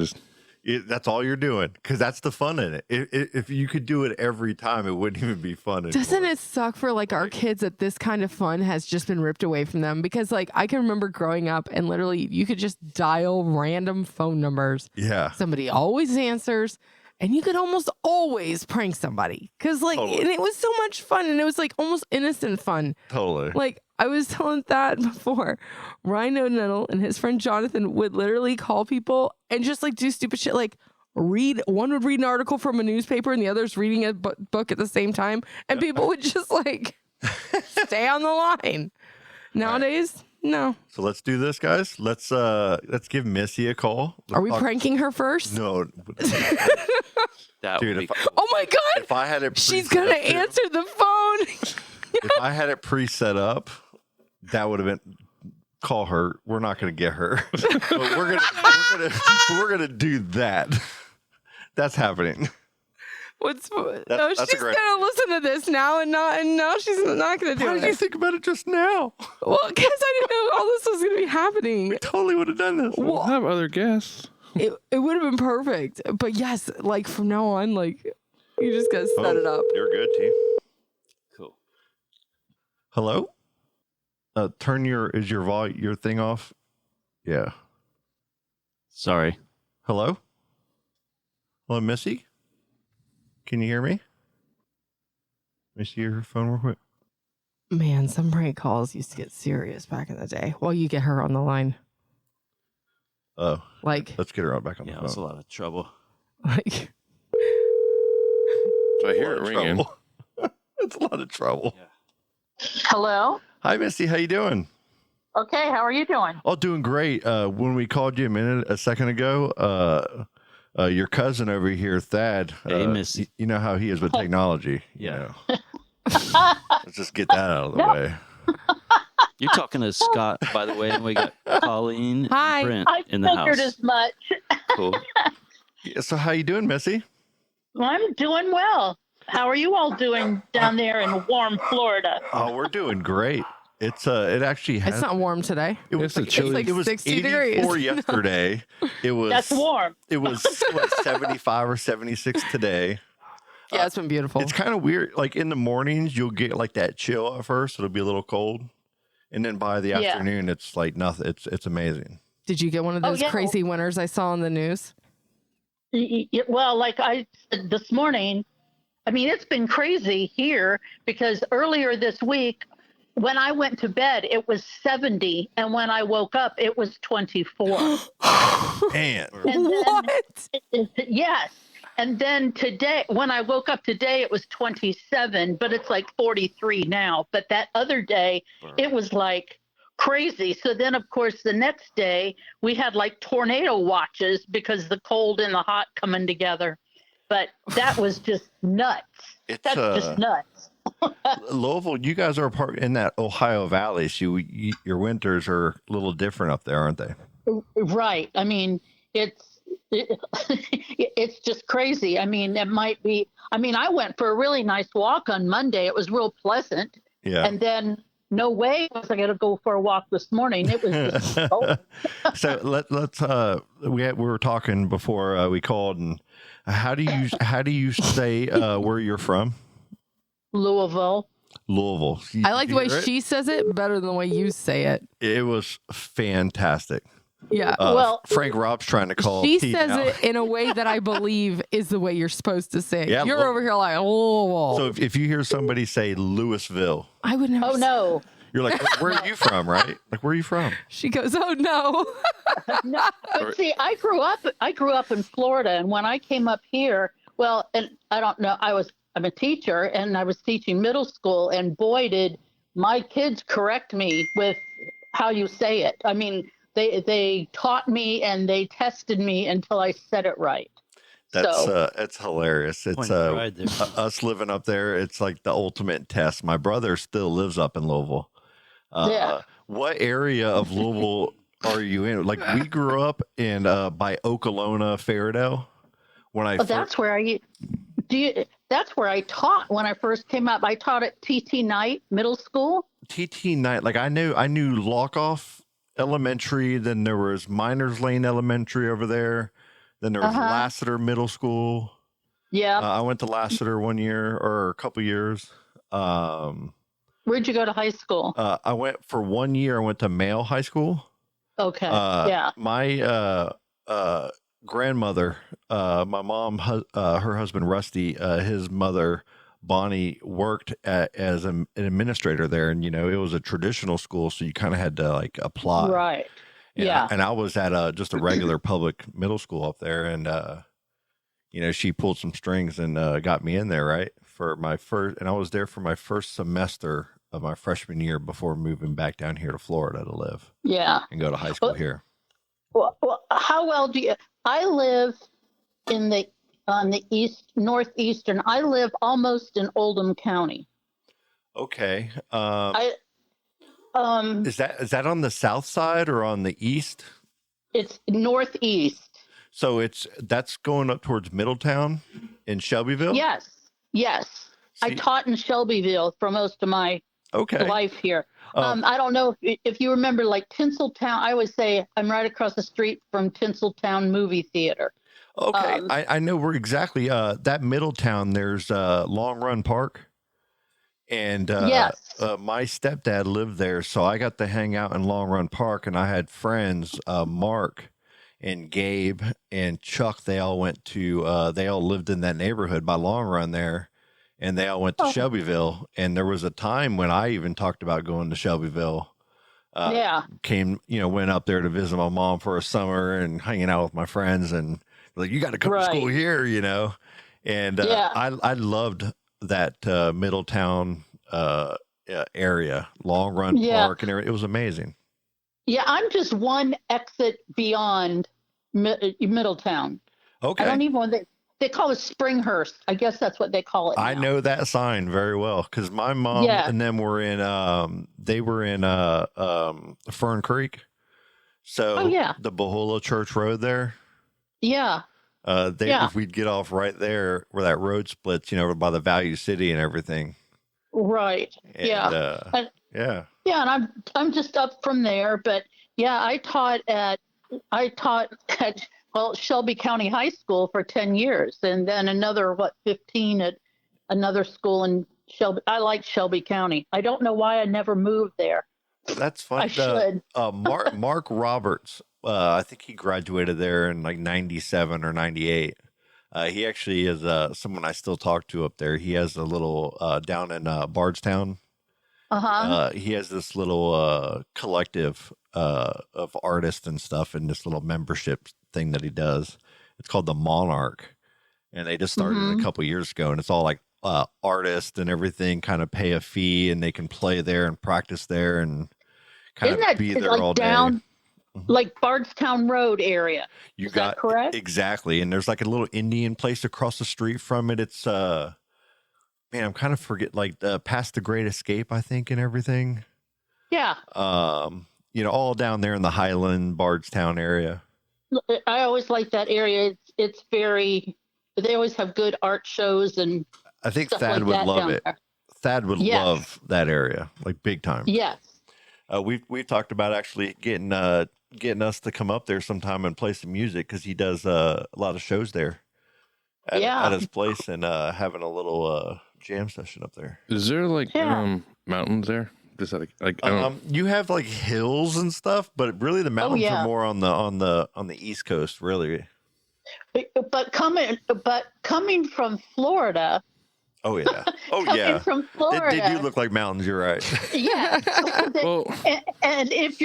That's all you're doing, because that's the fun in it. If you could do it every time, it wouldn't even be fun anymore. Doesn't it suck for like our kids that this kind of fun has just been ripped away from them? Because like I can remember growing up and literally you could just dial random phone numbers. Yeah. Somebody always answers. And you could almost always prank somebody because, like, Totally. and it was so much fun, and it was like almost innocent fun. Totally. Like I was telling that before, Ryan O'Neill and his friend Jonathan would literally call people and just like do stupid shit, like one would read an article from a newspaper and the other's reading a book at the same time, and people would just like stay on the line. Nowadays, no. So let's do this, guys. Let's give Missy a call. Are we pranking her first? No. That Dude, would be if I- cool. Oh my God. If I had it She's preset going up, to answer the phone. If I had it pre-set up, that would have been call her. We're not going to get her. But we're gonna do that. That's happening. What's no? that's a She's great- gonna listen to this now, and now she's not gonna do Why it. did you think about it just now? Well, because I didn't know all this was gonna be happening. We totally would have done this. We'll have other guests. It would have been perfect. But yes, like from now on, like you just gotta set it up. You're good, T. Cool. Hello. Turn your thing off. Yeah. Sorry. Hello. Hello, Missy. Can you hear me? Let me see your phone real quick. Man, some prank calls used to get serious back in the day. Well, you get her on the line. Oh, Like, let's get her back on Yeah, the it was a phone. lot of trouble. like So I hear it ringing. It's a lot of trouble. Hello. Hi, Missy. How you doing? Okay, how are you doing? Oh, doing great. When we called you a second ago, your cousin over here, Thad. Hey, Missy. You know how he is with technology. Yeah. You know. Let's just get that out of the way. You're talking to Scott, by the way, and we got Colleen Hi. and Brent I in the figured house. as much. Cool. Yeah, so how you doing, Missy? I'm doing well. How are you all doing down there in warm Florida? Oh, we're doing great. It's it actually has. it's not warm today. It was It's a like, chilly- like it was 60 84 degrees. yesterday. It was That's warm. It was what, 75 or 76 today. Yeah, it's been beautiful. It's kind of weird. Like in the mornings, you'll get like that chill at first. It'll be a little cold, and then by the Yeah. afternoon, it's like nothing. It's amazing. Did you get one of Oh, those yeah. crazy winters I saw on the news? Well, like I said this morning, I mean, it's been crazy here because earlier this week, when I went to bed, it was 70. And when I woke up, it was 24. Man, And then- What? Yes. And then today, when I woke up today, it was 27, but it's like 43 now. But that other day, it was like crazy. So then, of course, the next day, we had like tornado watches because the cold and the hot coming together. But that was just nuts. it's That's just nuts. Louisville. You guys are a part in that Ohio Valley, so your winters are a little different up there, aren't they? Right. I mean, it's just crazy. I mean, it might be. I mean, I went for a really nice walk on Monday. It was real pleasant. Yeah. And then no way was I going to go for a walk this morning. It was just cold. So let's we were talking before we called, and how do you say where you're from? Louisville. Louisville. I like the way Hear it? she says it better than the way you say it. It was fantastic. Yeah. Well, Frank Rob's trying to call. She T says now. it in a way that I believe is the way you're supposed to say it. Yeah, You're look- over here like, oh. So if you hear somebody say Louisville, I would never. oh say- no. you're like, where are you from, right? Like, where are you from? She goes, oh no. No, but see, I grew up in Florida, and when I came up here, well, and I don't know, I'm a teacher, and I was teaching middle school, and boy, did my kids correct me with how you say it. I mean, they taught me and they tested me until I said it right. That's So- it's hilarious. It's Point of pride there. us living up there. It's like the ultimate test. My brother still lives up in Louisville. Yeah. What area of Louisville are you in? Like we grew up in by Okolona, Fairdale. When I That's where that's where I taught when I first came up. I taught at TT Knight Middle School. TT Knight, like I knew Lockoff Elementary, then there was Miners Lane Elementary over there, then there was Lassiter Middle School. Yeah. I went to Lassiter one year or a couple years. Where'd you go to high school? I went for 1 year. I went to Male High School. Okay. Yeah. My grandmother, my mom, her husband Rusty, his mother Bonnie worked as an administrator there, and it was a traditional school, so you kind of had to like apply. Right. And Yeah. and I was at just a regular public middle school up there, and she pulled some strings and got me in there, right, for my first, and I was there for my first semester of my freshman year before moving back down here to Florida to live Yeah. and go to high school here. Well, how well do you? I live on the northeastern. I live almost in Oldham County. Okay. Is that on the south side or on the east? It's northeast. So that's going up towards Middletown in Shelbyville? Yes. I taught in Shelbyville for most of my life here. I don't know if you remember, like Tinseltown. I would say I'm right across the street from Tinseltown Movie Theater. Okay, I know where exactly. That Middletown, there's Long Run Park. And my stepdad lived there, so I got to hang out in Long Run Park, and I had friends, Mark and Gabe and Chuck. They all lived in that neighborhood by Long Run there, and they all went to Shelbyville. And there was a time when I even talked about going to Shelbyville. Went up there to visit my mom for a summer and hanging out with my friends, and like, you got to come to school here, And I loved that Middletown area, Long Run Park, and everything. It was amazing. Yeah, I'm just one exit beyond Middletown. Okay. I don't even want they call it Springhurst. I guess that's what they call it now. I know that sign very well because my mom and them were in Fern Creek. So the Bahula Church Road there. Yeah. If we'd get off right there where that road splits, by the Value City and everything. Right. And, and I'm just up from there, but I taught at Shelby County High School for 10 years, and then another 15 at another school in Shelby. I like Shelby County. I don't know why I never moved there. That's fun. I should. Mark Roberts. I think he graduated there in like 97 or 98. He actually is someone I still talk to up there. He has a little down in Bardstown. He has this little collective of artists and stuff, and this little membership thing that he does. It's called the Monarch, and they just started a couple years ago, and it's all like artists and everything kind of pay a fee, and they can play there and practice there and kind of be there all day. Like Bardstown Road area. Is that correct? Exactly. And there's like a little Indian place across the street from it. It's I'm kind of past the Great Escape, I think, and everything. Yeah. All down there in the Highland Bardstown area. I always like that area. It's very. They always have good art shows and. I think Thad would love it. Thad would love that area, like big time. Yes. We've talked about actually getting us to come up there sometime and play some music because he does a lot of shows there at his place, and having a little jam session up there. Is there mountains there? Just you have like hills and stuff, but really the mountains are more on the East Coast, really. But coming from Florida. Oh yeah. Oh yeah. From Florida, they do look like mountains. You're right. Yeah. And if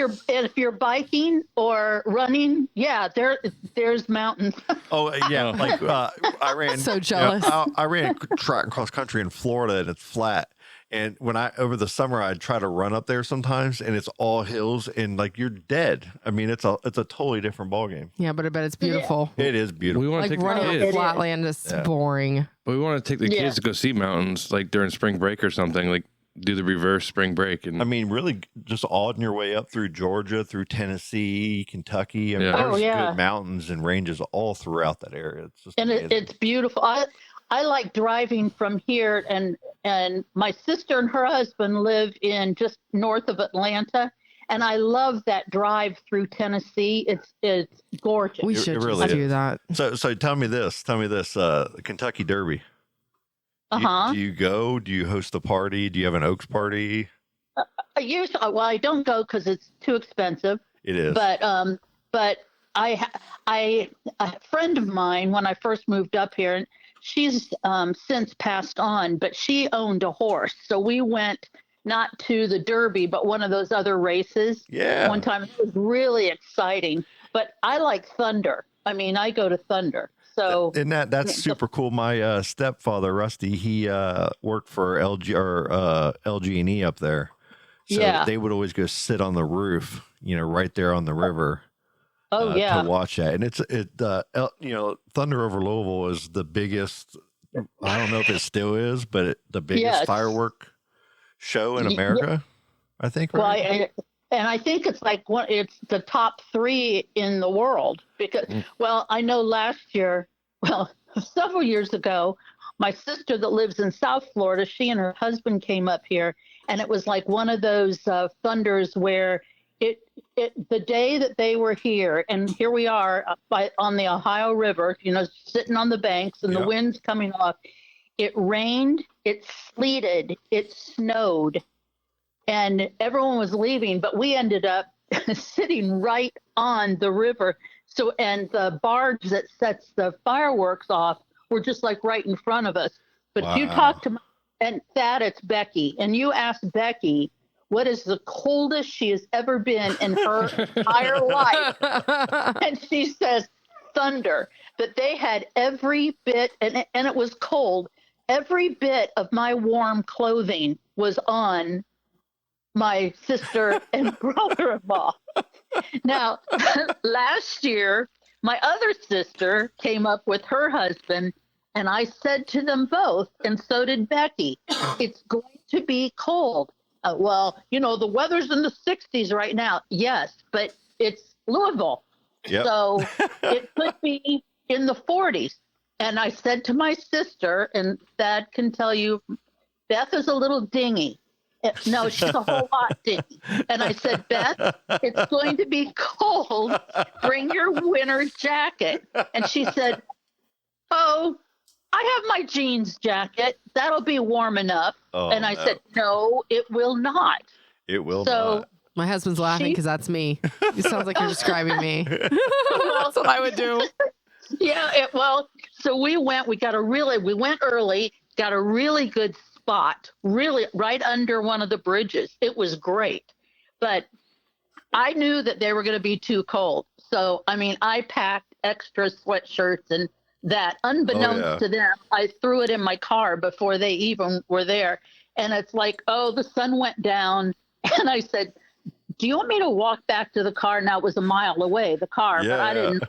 you're biking or running, there's mountains. Oh yeah. Like I ran. So jealous. I ran track cross country in Florida, and it's flat. And when over the summer, I'd try to run up there sometimes, and it's all hills, and like you're dead. I mean, it's a totally different ballgame. Yeah, but I bet it's beautiful. Yeah. It is beautiful. We want to take running the on kids. flatland is boring. But we want to take the kids to go see mountains, like during spring break or something. Like do the reverse spring break, and I mean, really, just auding your way up through Georgia, through Tennessee, Kentucky. I mean, there's good mountains and ranges all throughout that area. It's just it's beautiful. I like driving from here, and my sister and her husband live in just north of Atlanta, and I love that drive through Tennessee. It's gorgeous. We should really do that. So tell me this, the Kentucky Derby. Do you go? Do you host a party? Do you have an Oaks party? I don't go because it's too expensive. It is. But a friend of mine, when I first moved up here, and she's since passed on, but she owned a horse. So we went not to the Derby, but one of those other races. Yeah. One time. It was really exciting. But I like Thunder. I mean, I go to Thunder. So And that's super cool. My stepfather, Rusty, he worked for LG&E up there. So Yeah. they would always go sit on the roof, right there on the river. To watch that. And Thunder over Louisville is the biggest, I don't know if it still is, but the biggest firework show in America, I think. Well, Right? and I think it's like it's the top 3 in the world because, well, I know last year, several years ago, my sister that lives in South Florida, she and her husband came up here, and it was like one of those thunders where the day that they were here, and here we are on the Ohio River, sitting on the banks, and the wind's coming off. It rained, it sleeted, it snowed, and everyone was leaving, but we ended up sitting right on the river. So, and the barge that sets the fireworks off were just like right in front of us. But if you talk to it's Becky, and you ask Becky, what is the coldest she has ever been in her entire life? And she says, thunder. That they had every bit, and it was cold, every bit of my warm clothing was on my sister and brother-in-law. Now, last year, my other sister came up with her husband, and I said to them both, and so did Becky, it's going to be cold. The weather's in the 60s right now. Yes, but it's Louisville. Yep. So it could be in the 40s. And I said to my sister, and Thad can tell you, Beth is a little dingy. No, she's a whole lot dingy. And I said, Beth, it's going to be cold. Bring your winter jacket. And she said, oh, I have my jeans jacket. That'll be warm enough. Oh, and I said, no, it will not. It will not. My husband's laughing because that's me. It sounds like you're describing me. That's what I would do. Yeah. So we went early, got a really good spot, really right under one of the bridges. It was great. But I knew that they were going to be too cold. So, I packed extra sweatshirts and that, unbeknownst to them, I threw it in my car before they even were there. And it's like, the sun went down. And I said, do you want me to walk back to the car? Now it was a mile away, the car, but I didn't,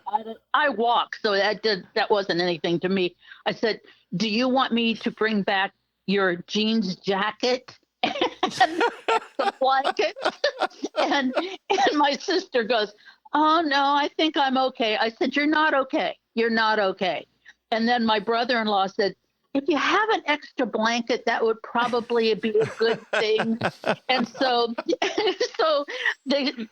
I walked. So that wasn't anything to me. I said, do you want me to bring back your jeans jacket and some blankets? and my sister goes, oh no, I think I'm okay. I said, you're not okay. You're not okay. And then my brother-in-law said, if you have an extra blanket, that would probably be a good thing. And so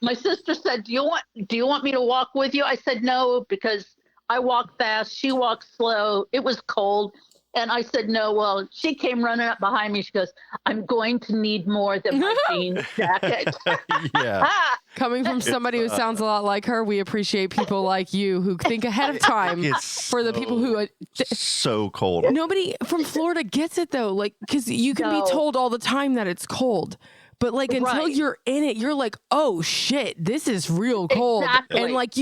my sister said, do you want me to walk with you? I said, no, because I walk fast. She walks slow. It was cold. And I said, no. Well, she came running up behind me. She goes, I'm going to need more than my jeans jacket. Yeah. Coming from somebody who sounds a lot like her, we appreciate people like you who think ahead of time for the people who so cold. Nobody from Florida gets it though. Like, cause you can be told all the time that it's cold, but like until you're in it, you're like, oh shit, this is real cold. Exactly. And like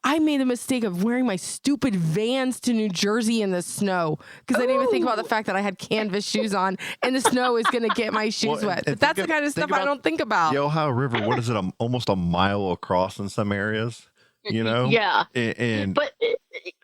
I made the mistake of wearing my stupid Vans to New Jersey in the snow because I didn't even think about the fact that I had canvas shoes on and the snow is going to get my shoes wet. But that's the kind of stuff I don't think about. The Ohio River, what is it? Almost a mile across in some areas, Yeah. And but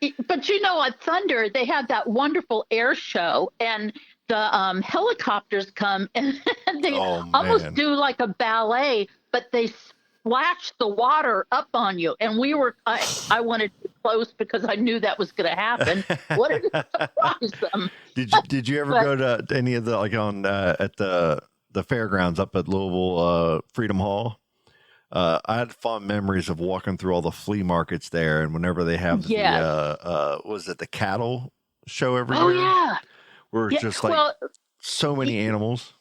at Thunder, they have that wonderful air show and the helicopters come and they almost do like a ballet, but they splash the water up on you. And I wanted to close because I knew that was going to happen. What did it surprise them? Did you ever go to any of the at the fairgrounds up at Louisville Freedom Hall? I had fond memories of walking through all the flea markets there, and whenever they have the cattle show every year? Yeah. Where it's just so many animals.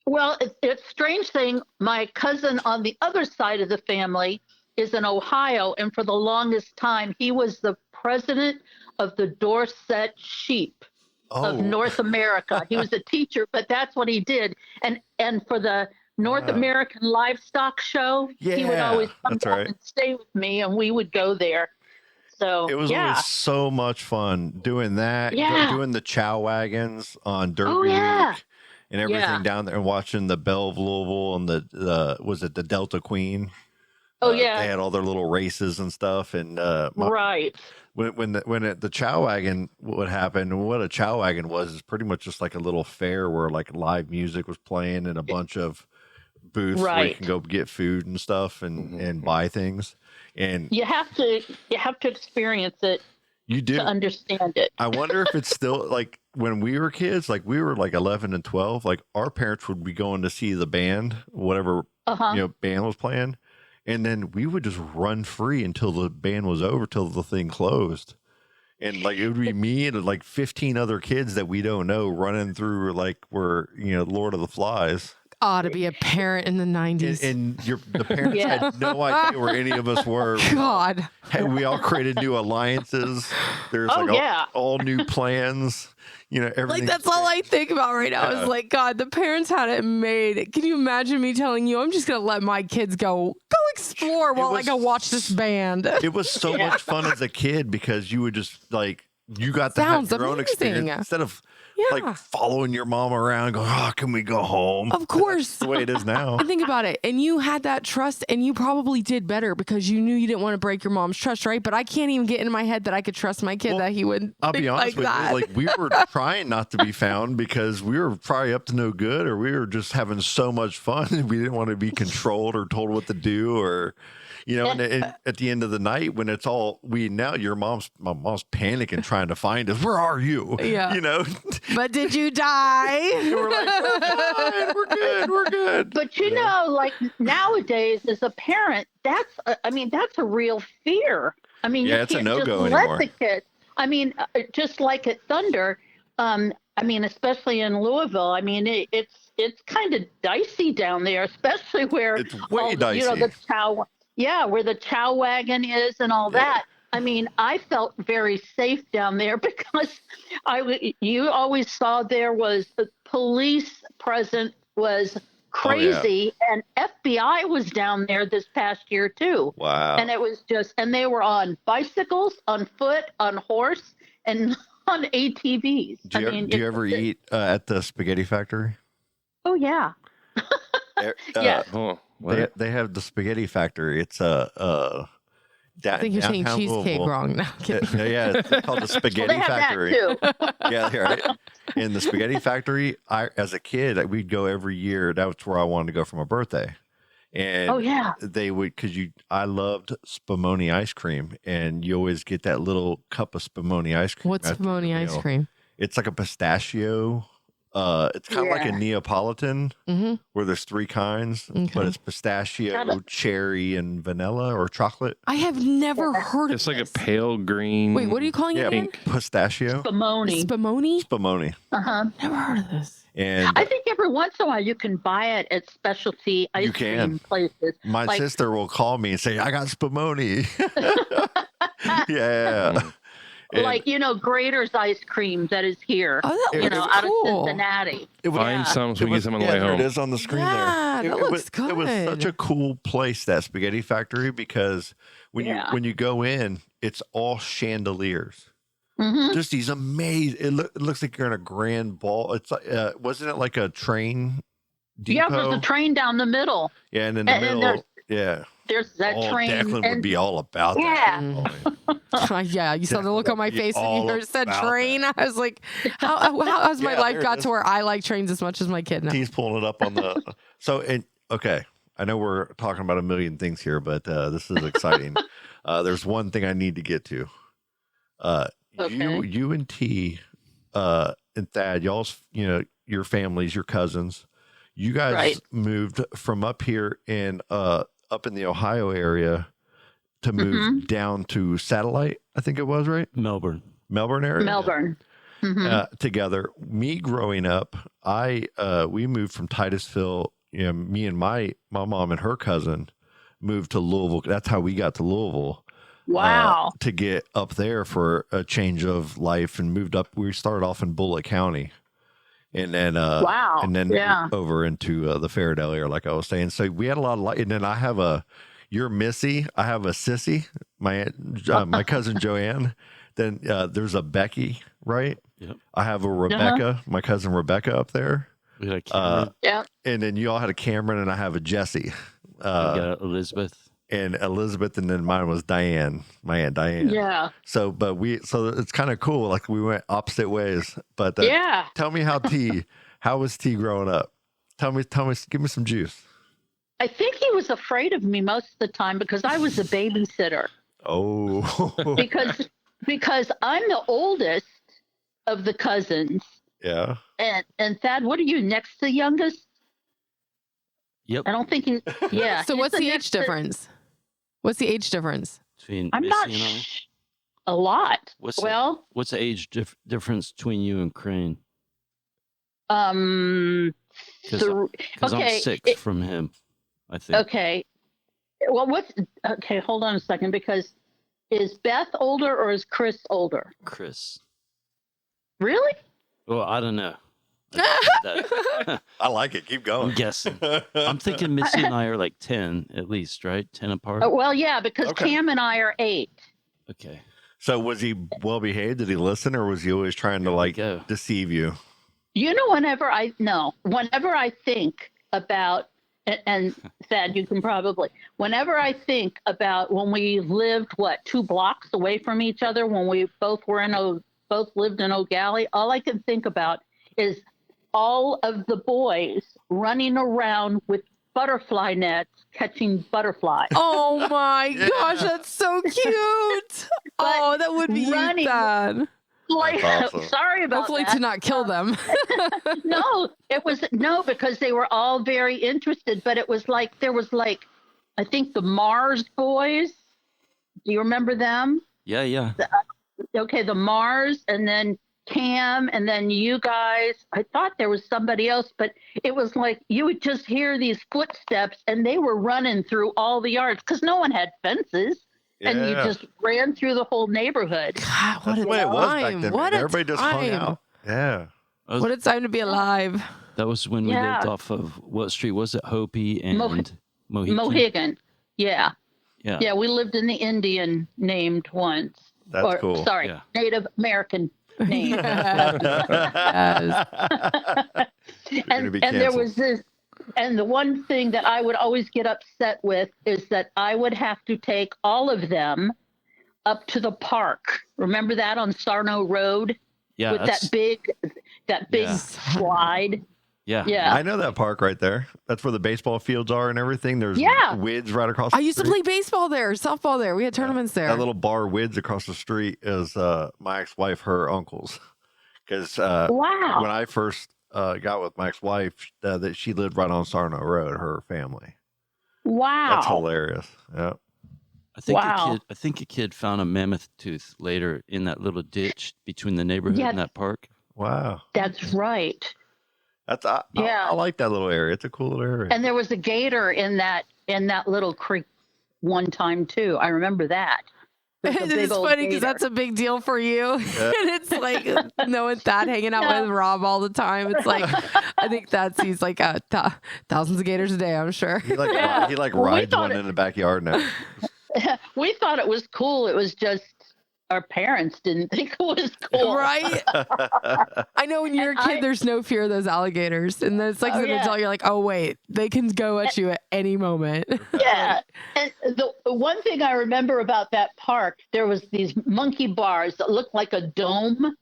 Well, it's a strange thing. My cousin on the other side of the family is in Ohio, and for the longest time, he was the president of the Dorset sheep of North America. He was a teacher, but that's what he did. And for the North American Livestock Show, he would always come down and stay with me, and we would go there. So It was always so much fun doing that, doing the chow wagons on Derby Week and everything down there, and watching the Belle of Louisville and the was it the Delta Queen? They had all their little races and stuff, and when the chow wagon would happen, what a chow wagon was is pretty much just like a little fair where like live music was playing and a bunch of booths where you can go get food and stuff and buy things. And you have to experience it. You do to understand it. I wonder if it's still like when we were kids, like we were like 11 and 12, like our parents would be going to see the band, whatever band was playing. And then we would just run free until the band was over, till the thing closed. And like, it would be me and like 15 other kids that we don't know running through like we're, Lord of the Flies. To be a parent in the 90s. And the parents had no idea where any of us were. God. We all created new alliances. There's all new plans. Everything. Like, that's all I think about right now is like, God, the parents had it made. Can you imagine me telling you, I'm just going to let my kids go explore while I go watch this band? It was so much fun as a kid because you would just like, you got to have your own experience instead of like following your mom around going, can we go home? Of course. That's the way it is now. And think about it. And you had that trust and you probably did better because you knew you didn't want to break your mom's trust, right? But I can't even get in my head that I could trust my kid that he would I'll be honest with that. you. Like, we were trying not to be found because we were probably up to no good, or we were just having so much fun. We didn't want to be controlled or told what to do, or... and at the end of the night, when it's all my mom's panicking trying to find us. Where are you? Yeah. But did you die? We're like, we're good. But like nowadays, as a parent, that's a real fear. I mean, you it's a can't no-go just anymore. let the kids. I mean, just like at Thunder. Especially in Louisville. I mean, it's kind of dicey down there, especially where it's way dicey. the chow. Yeah, where the chow wagon is and all that. I mean, I felt very safe down there because you always saw there was the police present was crazy, and FBI was down there this past year too. Wow. And it was and they were on bicycles, on foot, on horse, and on ATVs. Do you ever eat at the spaghetti factory? Oh, yeah. Yeah. They have the spaghetti factory. It's I think you're saying cheesecake wrong now. It's called the spaghetti factory. That too. Yeah, right. In the spaghetti factory, as a kid, we'd go every year. That's where I wanted to go for my birthday. And they would, I loved Spumoni ice cream, and you always get that little cup of Spumoni ice cream. What's Spumoni ice cream? It's like a pistachio. It's kind of like a Neapolitan, where there's 3 kinds, but it's pistachio, cherry, and vanilla or chocolate. I have never heard of It's like a pale green. Wait, what are you calling it again? Pistachio. Spumoni. Spumoni. Never heard of this. And I think every once in a while you can buy it at specialty ice cream places. My sister will call me and say, I got Spumoni. Yeah. Like, Grater's ice cream that is here, out of Cincinnati. Find some so we get some on the way home. There it is on the screen there. That looks good. It was such a cool place, that spaghetti factory, because when you go in, it's all chandeliers. Just these amazing. It looks like you're in a grand ball. It's like, wasn't it like a train depot? Yeah, there's a train down the middle. Yeah, and in the middle, there's that train. Declan would be all about that. Yeah, you saw the look on my face when you said train. That. I was like, how has my life got to where I like trains as much as my kid now? He's pulling it up on the. Okay, I know we're talking about a million things here, but this is exciting. There's one thing I need to get to. You and T, and Thad, y'all's, your families, your cousins, you guys moved from up here in up in the Ohio area to move down to Satellite, I think it was, right? Melbourne area. Melbourne. Together. Me growing up, we moved from Titusville. Me and my mom and her cousin moved to Louisville. That's how we got to Louisville. Wow. To get up there for a change of life, and moved up. We started off in Bullitt County, and then over into the Fairdale area, like I was saying. So we had a lot of life. And then I have you're Missy. I have a Sissy, my cousin Joanne. Then there's a Becky, right? Yep. I have a Rebecca, my cousin Rebecca up there. We had a Cameron. Yeah. And then you all had a Cameron, and I have a Jesse. We got Elizabeth. And Elizabeth, and then mine was Diane, my Aunt Diane. Yeah. So it's kind of cool. Like we went opposite ways. But Yeah. tell me how was T growing up? Tell me, give me some juice. I think he was afraid of me most of the time because I was a babysitter. Oh. because I'm the oldest of the cousins. Yeah. And Thad, what are you, next to youngest? Yep. I don't think you. Yeah. So what's the age difference? What's the age difference? Between I'm Missy not and I? a lot. What's Well, the age difference between you and Crane? Because I'm 6 from him, I think. Okay. Well, okay, hold on a second, because is Beth older or is Chris older? Chris. Really? Well, I don't know. I like it. Keep going. I'm guessing. I'm thinking Missy and I are like 10 at least, right? 10 apart. Well, yeah, because Cam and I are 8. Okay. So was he well behaved? Did he listen, or was he always trying to deceive you? You know, whenever I think about, and Thad, you can probably, whenever I think about when we lived, 2 blocks away from each other, when we both lived in O'Galley, all I can think about is all of the boys running around with butterfly nets catching butterflies. Oh my gosh, that's so cute. Oh, that would be sad. Like, awesome. Sorry about Hopefully that. to not kill them. No, because they were all very interested, but there was I think the Mars boys. Do you remember them? Yeah. Okay, the Mars, and then Cam, and then you guys. I thought there was somebody else, but it was like you would just hear these footsteps, and they were running through all the yards because no one had fences, and you just ran through the whole neighborhood. God, what That's a the way it was back time. then. What Man. a Everybody just hung time. out. Yeah. What a time to be alive. That was when we lived off of what street was it? Hopi and Mohican. Mohican. Yeah. Yeah. Yeah, we lived in the Indian named once. That's cool. Sorry, Yeah. Native American name. And there was this, and the one thing that I would always get upset with is that I would have to take all of them up to the park. Remember that on Sarno Road? Yeah. With that big slide. Yeah. Yeah. I know that park right there. That's where the baseball fields are and everything. There's Wids right across the I used to play baseball there, softball there. We had tournaments there. That little bar Wids across the street is my ex-wife, her uncle's. Because when I first got with my ex-wife, that she lived right on Sarno Road, her family. Wow. That's hilarious. Yeah. I think a kid found a mammoth tooth later in that little ditch between the neighborhood and that park. Wow. That's right. I like that little area. It's a cool little area. And there was a gator in that little creek one time too. I remember that. It's funny because that's a big deal for you. And it's like knowing that hanging out with Rob all the time. It's like, I think he's like thousands of gators a day, I'm sure. He rides one in the backyard now. We thought it was cool. It was just our parents didn't think it was cool. Right? I know when you're a kid, there's no fear of those alligators. And then it's like as an adult, you're like, oh, wait, they can go at you at any moment. Yeah. And the one thing I remember about that park, there was these monkey bars that looked like a dome.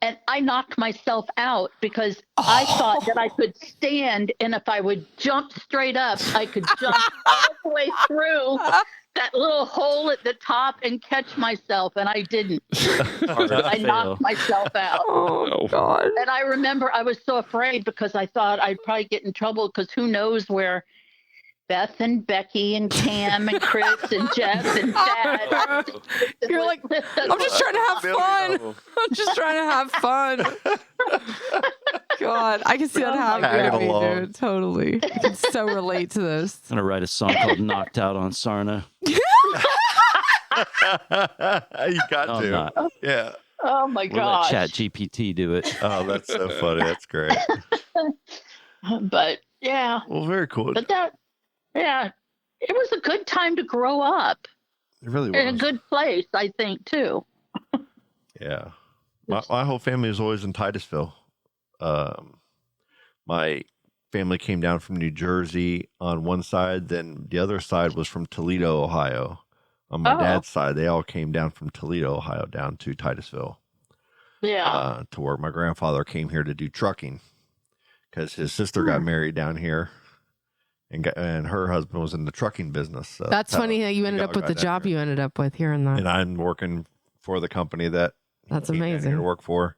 And I knocked myself out because I thought that I could stand, and if I would jump straight up, I could jump all the way through that little hole at the top and catch myself, and I didn't. I knocked myself out. Oh, God. And I remember I was so afraid because I thought I'd probably get in trouble because who knows where Beth and Becky and Cam and Chris and Jeff and Thad. You're like, I'm just trying to have fun. I'm just trying to have fun. God, I can see that happening to me, dude. Totally. I can so relate to this. I'm going to write a song called Knocked Out on Sarna. You got to. Not. Yeah. Oh, my We'll let gosh. Chat GPT do it. Oh, that's so funny. That's great. But, yeah. Well, very cool. But that, yeah. it was a good time to grow up It really in a was. good place, I think, too. Yeah. My whole family was always in Titusville. My family came down from New Jersey on one side, then the other side was from Toledo, Ohio. On my dad's side, they all came down from Toledo, Ohio, down to Titusville. Yeah. To where my grandfather came here to do trucking because his sister got married down here, and her husband was in the trucking business. So That's funny how you ended all up with got the down job here. you ended up with here in the. And I'm working for the company that That's he came down amazing. here to work for.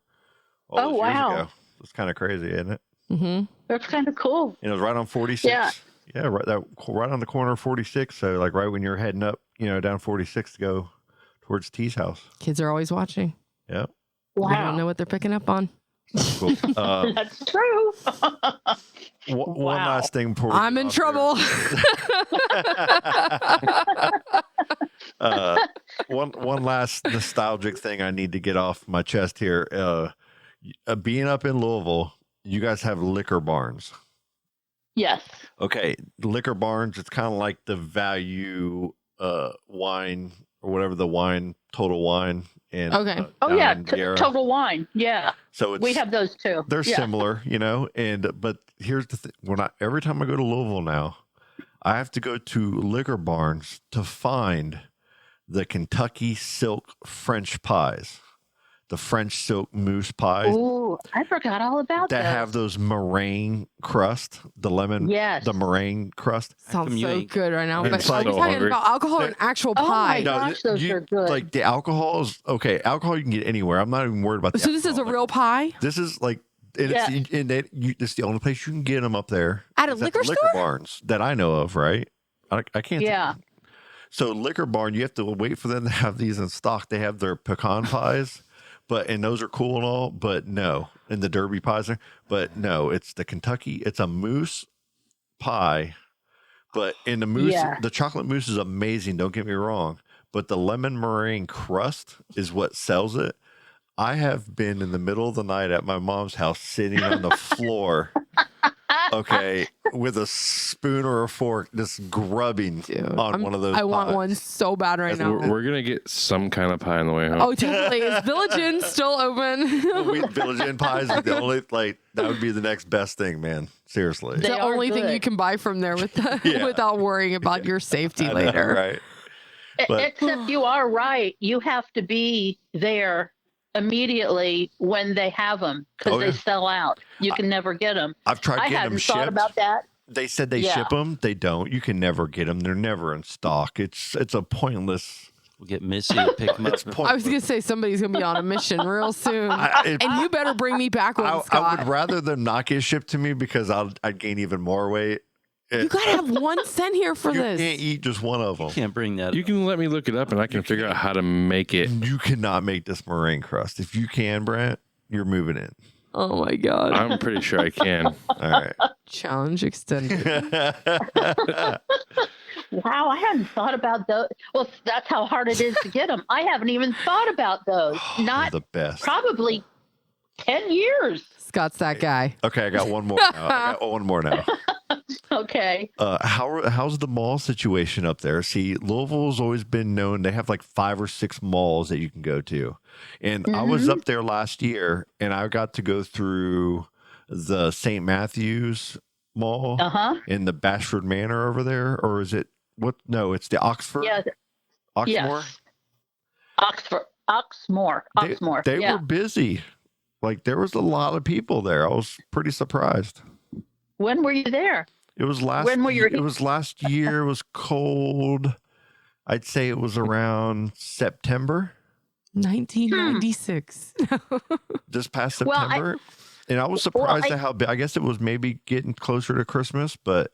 All Oh, those years wow. ago. It's kind of crazy, isn't it? Mm-hmm. That's kind of cool. And it was right on 46. Yeah. Yeah, right on the corner of 46. So like right when you're heading up, down 46 to go towards T's house. Kids are always watching. Yeah. They don't Wow. know what they're picking up on. Cool. That's true. One last thing before we I'm get in off trouble. here. One last nostalgic thing I need to get off my chest here. Being up in Louisville, you guys have liquor barns. Yes. Okay, liquor barns, it's kind of like the value wine or whatever the wine, Total Wine. And, Okay. Oh, yeah. down in Yarra. Total Wine. Yeah. So it's, We have those too. they're Yeah. similar, but here's the thing. Every time I go to Louisville now, I have to go to liquor barns to find the Kentucky silk French pies, the French silk mousse pies. Ooh, I forgot all about that those. have those meringue crust, the lemon, Yes. the meringue crust. Sounds you so ain't- good right now. And But it's like- I'm So talking hungry. about alcohol and actual Oh my pie. gosh, those are good. Like the alcohol is okay. Alcohol you can get anywhere. I'm not even worried about. The So this is a alcohol. real pie This is like, and Yeah. it's the only place you can get them up there. at a Is liquor the liquor store. barns that I know of, right? I can't. Yeah. So liquor barn, you have to wait for them to have these in stock. They have their pecan pies, and those are cool and all, but no, and the Derby pies are, but no, it's the Kentucky. It's a mousse pie, but in the mousse, Yeah. the chocolate mousse is amazing. Don't get me wrong, but the lemon meringue crust is what sells it. I have been in the middle of the night at my mom's house, sitting on the floor. Okay, with a spoon or a fork, just grubbing on one of those. I want pies. one so bad right now. We're gonna get some kind of pie on the way home. Oh, totally. Is Village Inn still open? Village Inn pies is the only that would be the next best thing, man. Seriously, It's They the are only thing good. you can buy from there Yeah. without worrying about your safety I know, later. right? But- Except you are right. You have to be there immediately when they have them because Oh, they yeah. sell out. You can never get them. I've tried I getting them hadn't shipped. thought about that. They said they Yeah. ship them. They don't. You can never get them. They're never in stock. It's a pointless. We'll get Missy to pick them up. It's pointless. I was gonna say somebody's gonna be on a mission real soon, It- and you better bring me back one, I Scott. would rather them not get shipped to me because I'd gain even more weight. You gotta have one cent here for You this. can't eat just one of them. Can't bring that. You can let me look it up and I can figure out how to make it. You cannot make this meringue crust. If you can, Brent, you're moving in. Oh my god! I'm pretty sure I can. All right. Challenge extended. Wow, I hadn't thought about those. Well, that's how hard it is to get them. I haven't even thought about those. Not the best. probably 10 years. Scott's that guy. Okay, I got one more. Now. I got one more now. Okay. How's the mall situation up there? See, Louisville's always been known. They have like 5 or 6 malls that you can go to, and I was up there last year, and I got to go through the St. Matthews Mall in the Bashford Manor over there, or is it what? No, it's the Oxford. Yeah. Oxmoor. Yes. Oxmoor. They yeah. were busy. Like there was a lot of people there. I was pretty surprised. When were you there? It was last. When were you- It was last year. It was cold. I'd say it was around September, 1996. just past Well, September. And I was surprised at how big. I guess it was maybe getting closer to Christmas, but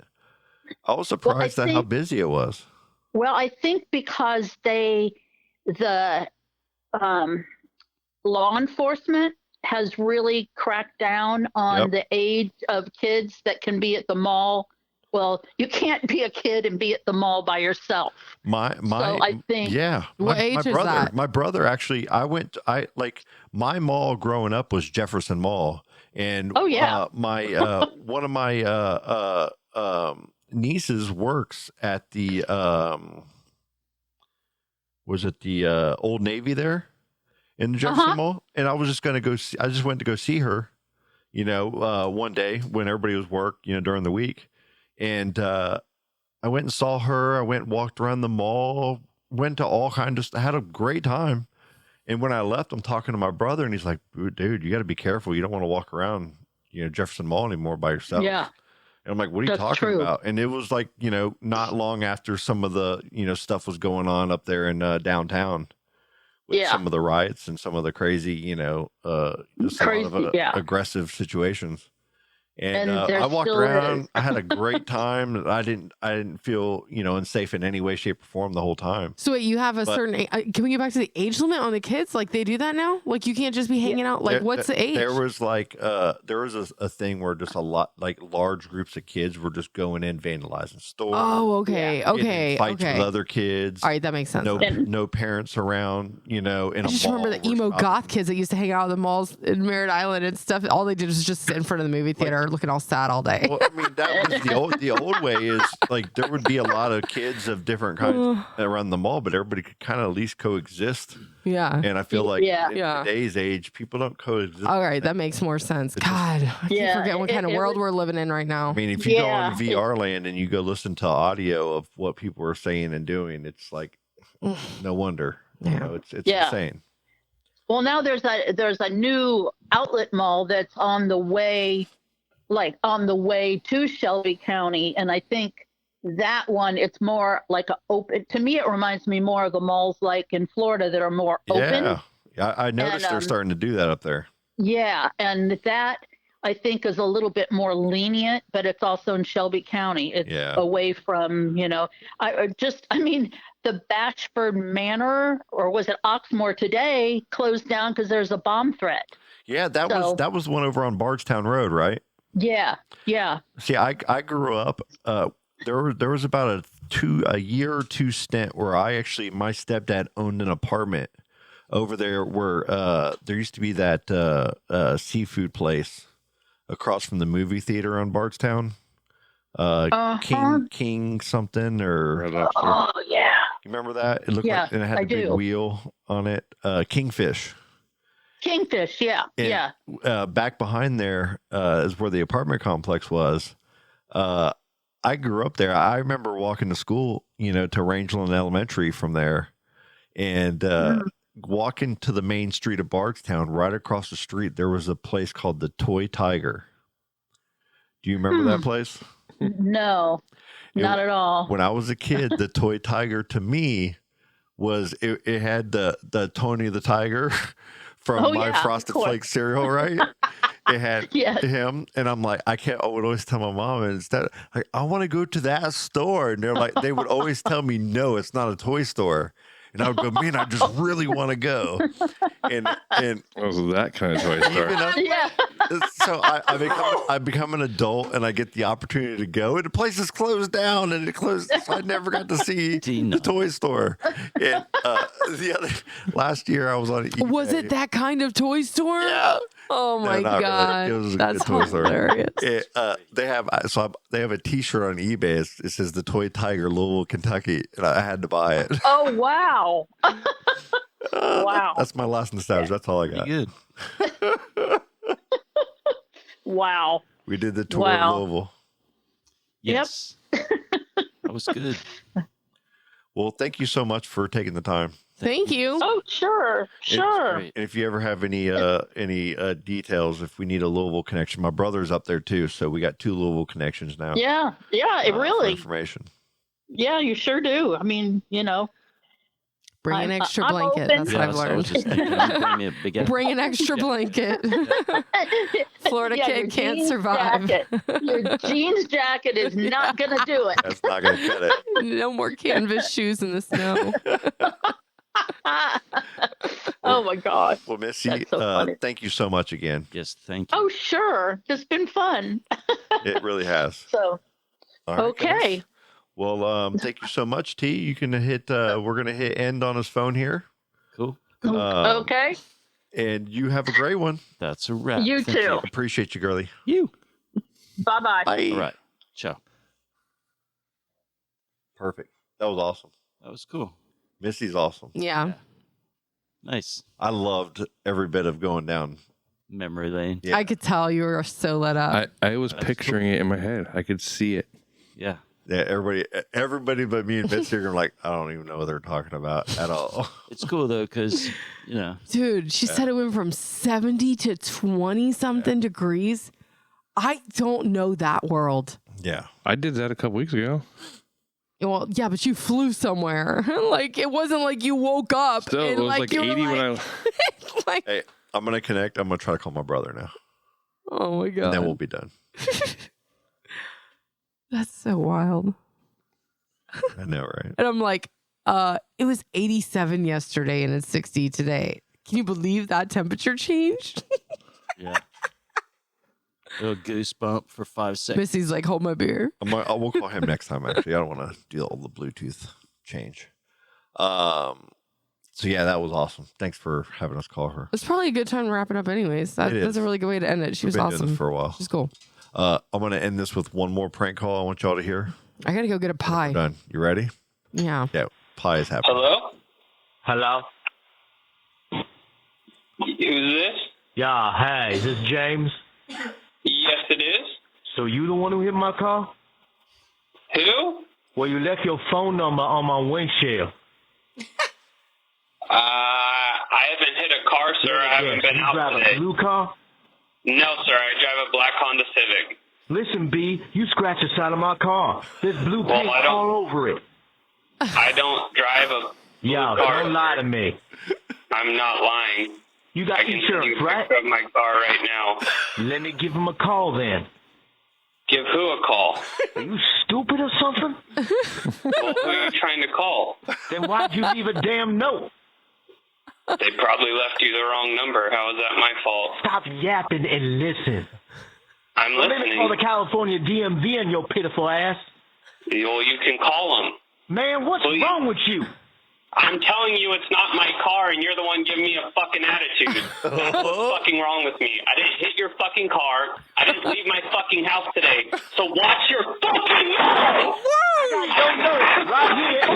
I was surprised at how think- busy it was. Well, I think because the law enforcement has really cracked down on the age of kids that can be at the mall. Well, you can't be a kid and be at the mall by yourself. So I think. Yeah. What age is that? My brother actually, my mall growing up was Jefferson Mall. And Oh, yeah. one of my nieces works at the was it the Old Navy there in the Jefferson Mall, and I was just gonna go. I just went to go see her, one day when everybody was work, during the week, and I went and saw her. I went and walked around the mall, went to all kinds of, had a great time. And when I left, I'm talking to my brother, and he's like, "Dude, you got to be careful. You don't want to walk around, Jefferson Mall anymore by yourself." Yeah. And I'm like, "What are you talking about?" And it was like, not long after some of the, stuff was going on up there in downtown with some of the riots and some of the crazy, just a lot of aggressive situations. And I walked around. I had a great time. I didn't feel, unsafe in any way, shape, or form the whole time. So wait, you have a certain. Can we get back to the age limit on the kids? Like they do that now? Like you can't just be hanging out. Like what's the age? There was a thing where just a lot, like large groups of kids were just going in vandalizing stores. Oh, okay, okay, fights with other kids. All right, that makes sense. No parents around. In a I just remember the emo goth kids that used to hang out at the malls in Merritt Island and stuff. All they did was just sit in front of the movie theater. Looking all sad all day. Well, I mean, that was the old way is like there would be a lot of kids of different kinds around the mall, but everybody could kind of at least coexist. Yeah. And I feel like in today's age, people don't coexist. All right, that makes more sense. God, I keep forgetting what kind of world we're living in right now. I mean, if you go on VR land and you go listen to audio of what people are saying and doing, it's like no wonder. It's insane. Well, now there's a new outlet mall that's on the way to Shelby County, and I think that one, it's more like a open. To me, it reminds me more of the malls like in Florida that are more open. Yeah, I noticed they're starting to do that up there. Yeah, and that I think is a little bit more lenient, but it's also in Shelby County. It's away from the Bashford Manor, or was it Oxmoor today, closed down because there's a bomb threat. Yeah, that was the one over on Bardstown Road, right? Yeah. See, I grew up. There was about a year or two stint where my stepdad owned an apartment over there where there used to be that seafood place across from the movie theater on Bardstown. King something or oh yeah. You remember that? It looked like, and it had a big wheel on it. Kingfish, yeah. Back behind there is where the apartment complex was. I grew up there. I remember walking to school, to Rangeland Elementary from there, and walking to the main street of Bardstown. Right across the street, there was a place called the Toy Tiger. Do you remember that place? No, not at all. When I was a kid, the Toy Tiger to me was it had the Tony the Tiger from my Frosted Flakes cereal, right? It had him, and I'm like, I would always tell my mom, and instead, like, I want to go to that store, and they would always tell me, no, it's not a toy store. And I would go, man, I just really want to go. And was that kind of toy store? So I become an adult, and I get the opportunity to go, and the place is closed down, and it closed. So I never got to see the toy store. And last year I was on eBay. Was it that kind of toy store? Yeah. Oh my God, really. It was a that's good toy hilarious. They have a T-shirt on eBay. It says the Toy Tiger, Louisville, Kentucky, and I had to buy it. Oh wow! Wow. That's my last nostalgia. That's all I got. Good. Wow. We did the tour of Louisville. Yes. That was good. Well, thank you so much for taking the time. Thank you. Oh, sure. And if you ever have any details, if we need a Louisville connection, my brother's up there too, so we got 2 Louisville connections now. Yeah, it really. Information. Yeah, you sure do. I mean, Bring an extra blanket. That's what I've learned. Bring an extra blanket. Florida kid can't survive. Your jeans jacket is not going to do it. That's not going to cut it. No more canvas shoes in the snow. Oh my God. Well, Missy, so thank you so much again. Yes, thank you. Oh, sure. It's been fun. It really has. So, all right, okay. Guys. Well, thank you so much, T. You can hit, we're going to hit end on his phone here. Cool. Okay. And you have a great one. That's a wrap. You too. Appreciate you, girlie. You. Bye-bye. Bye. All right. Ciao. Perfect. That was awesome. That was cool. Missy's awesome. Yeah. Nice. I loved every bit of going down memory lane. Yeah. I could tell you were so lit up. I was picturing it in my head. I could see it. Yeah. Yeah, everybody but me and Missy are like, I don't even know what they're talking about at all. It's cool though, because dude, she said it went from 70 to 20 something degrees. I don't know that world. Yeah, I did that a couple weeks ago. Well, yeah, but you flew somewhere. Like it wasn't like you woke up. Still, and it was like 80 when I. like, hey, I'm gonna connect. I'm gonna try to call my brother now. Oh my god. And then we'll be done. That's so wild. I know, right? And I'm like, it was 87 yesterday and it's 60 today. Can you believe that temperature changed? Yeah. Little goosebump for 5 seconds. Missy's like, hold my beer. We'll call him next time. Actually, I don't want to do all the Bluetooth change. So yeah, that was awesome. Thanks for having us call her. It's probably a good time to wrap it up, anyways. That's a really good way to end it. She was We've been doing awesome this for a while. She's cool. I'm gonna end this with one more prank call. I want y'all to hear. I gotta go get a pie. We're done. You ready? Yeah. Yeah. Pie is happening. Hello? Hello? Who's this? Yeah, hey, is this James? Yes, it is. So you the one who hit my car? Who? Well, you left your phone number on my windshield. I haven't hit a car, sir. I haven't been out drive today. a blue car? No, sir. I drive a black Honda Civic. Listen, B, you scratched the side of my car. There's blue paint all over it. I don't drive a blue car. Don't lie to me. I'm not lying. You got I can insurance, send you a right? picture of my car right now. Let me give him a call then. Give who a call? Are you stupid or something? Well, who are you trying to call? Then why'd you leave a damn note? They probably left you the wrong number. How is that my fault? Stop yapping and listen. I'm Let me listening. call the California DMV on your pitiful ass. Well, you can call them. Man, what's wrong with you? I'm telling you it's not my car, and you're the one giving me a fucking attitude. That's what's fucking wrong with me. I didn't hit your fucking car. I didn't leave my fucking house today. So watch your fucking mouth! Right here.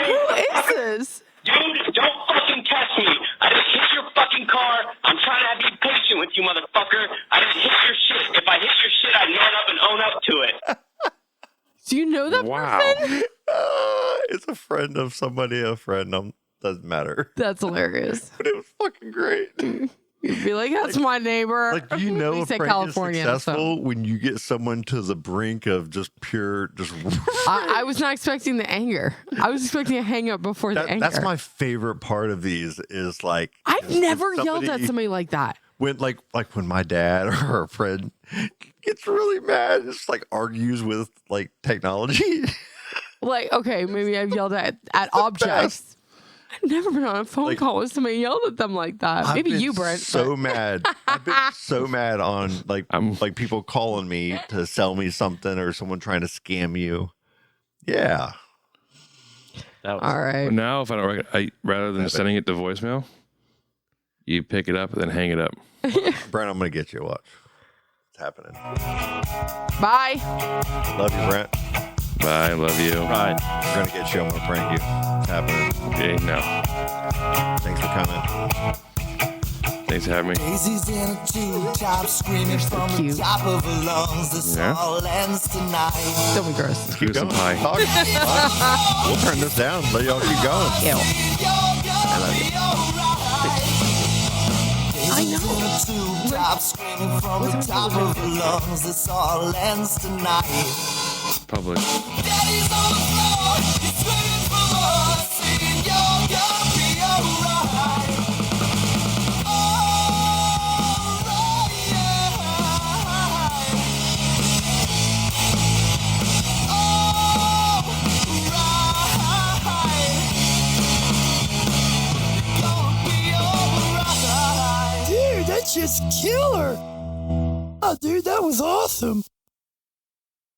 Who is this? Dude, don't fucking test me. I didn't hit your fucking car. I'm trying to be patient with you, motherfucker. I didn't hit your shit. If I hit your shit, I'd man up and own up to it. Do you know that person? It's a friend of somebody, doesn't matter. That's hilarious. But it was fucking great. You'd be like, that's my neighbor. Like, you know, We a say prank California, is successful when you get someone to the brink of just pure, I was not expecting the anger. I was expecting a hang up before the anger. That's my favorite part of these is like I've never yelled at somebody like that. When like when my dad or a friend gets really mad, it's like argues with like technology. Like, okay, maybe I've yelled at objects. I've never been on a phone call with somebody yelled at them like that. Maybe you, Brent. So mad. I've been so mad on like people calling me to sell me something or someone trying to scam you. Yeah. That was all right. Now, if I don't, rather than sending it to voicemail, you pick it up and then hang it up. Brent, I'm gonna get you. Watch. It's happening. Bye. Love you, Brent. Bye. Love you. right. I'm gonna get you. I'm gonna prank you. It's happening. Okay, no. Thanks for coming. Thanks for having me. Daisy's in a tube top screaming from the top of her lungs. This all ends tonight. Don't be gross. Let's keep some going. pie. We'll turn this down. Let y'all keep going. Ew. I love you. I know. Top screaming from the top of her lungs. This all ends tonight. Public. Daddy's on the floor. He's screaming for more. Singing, you're gonna be alright. Dude, that's just killer. Oh, dude, that was awesome.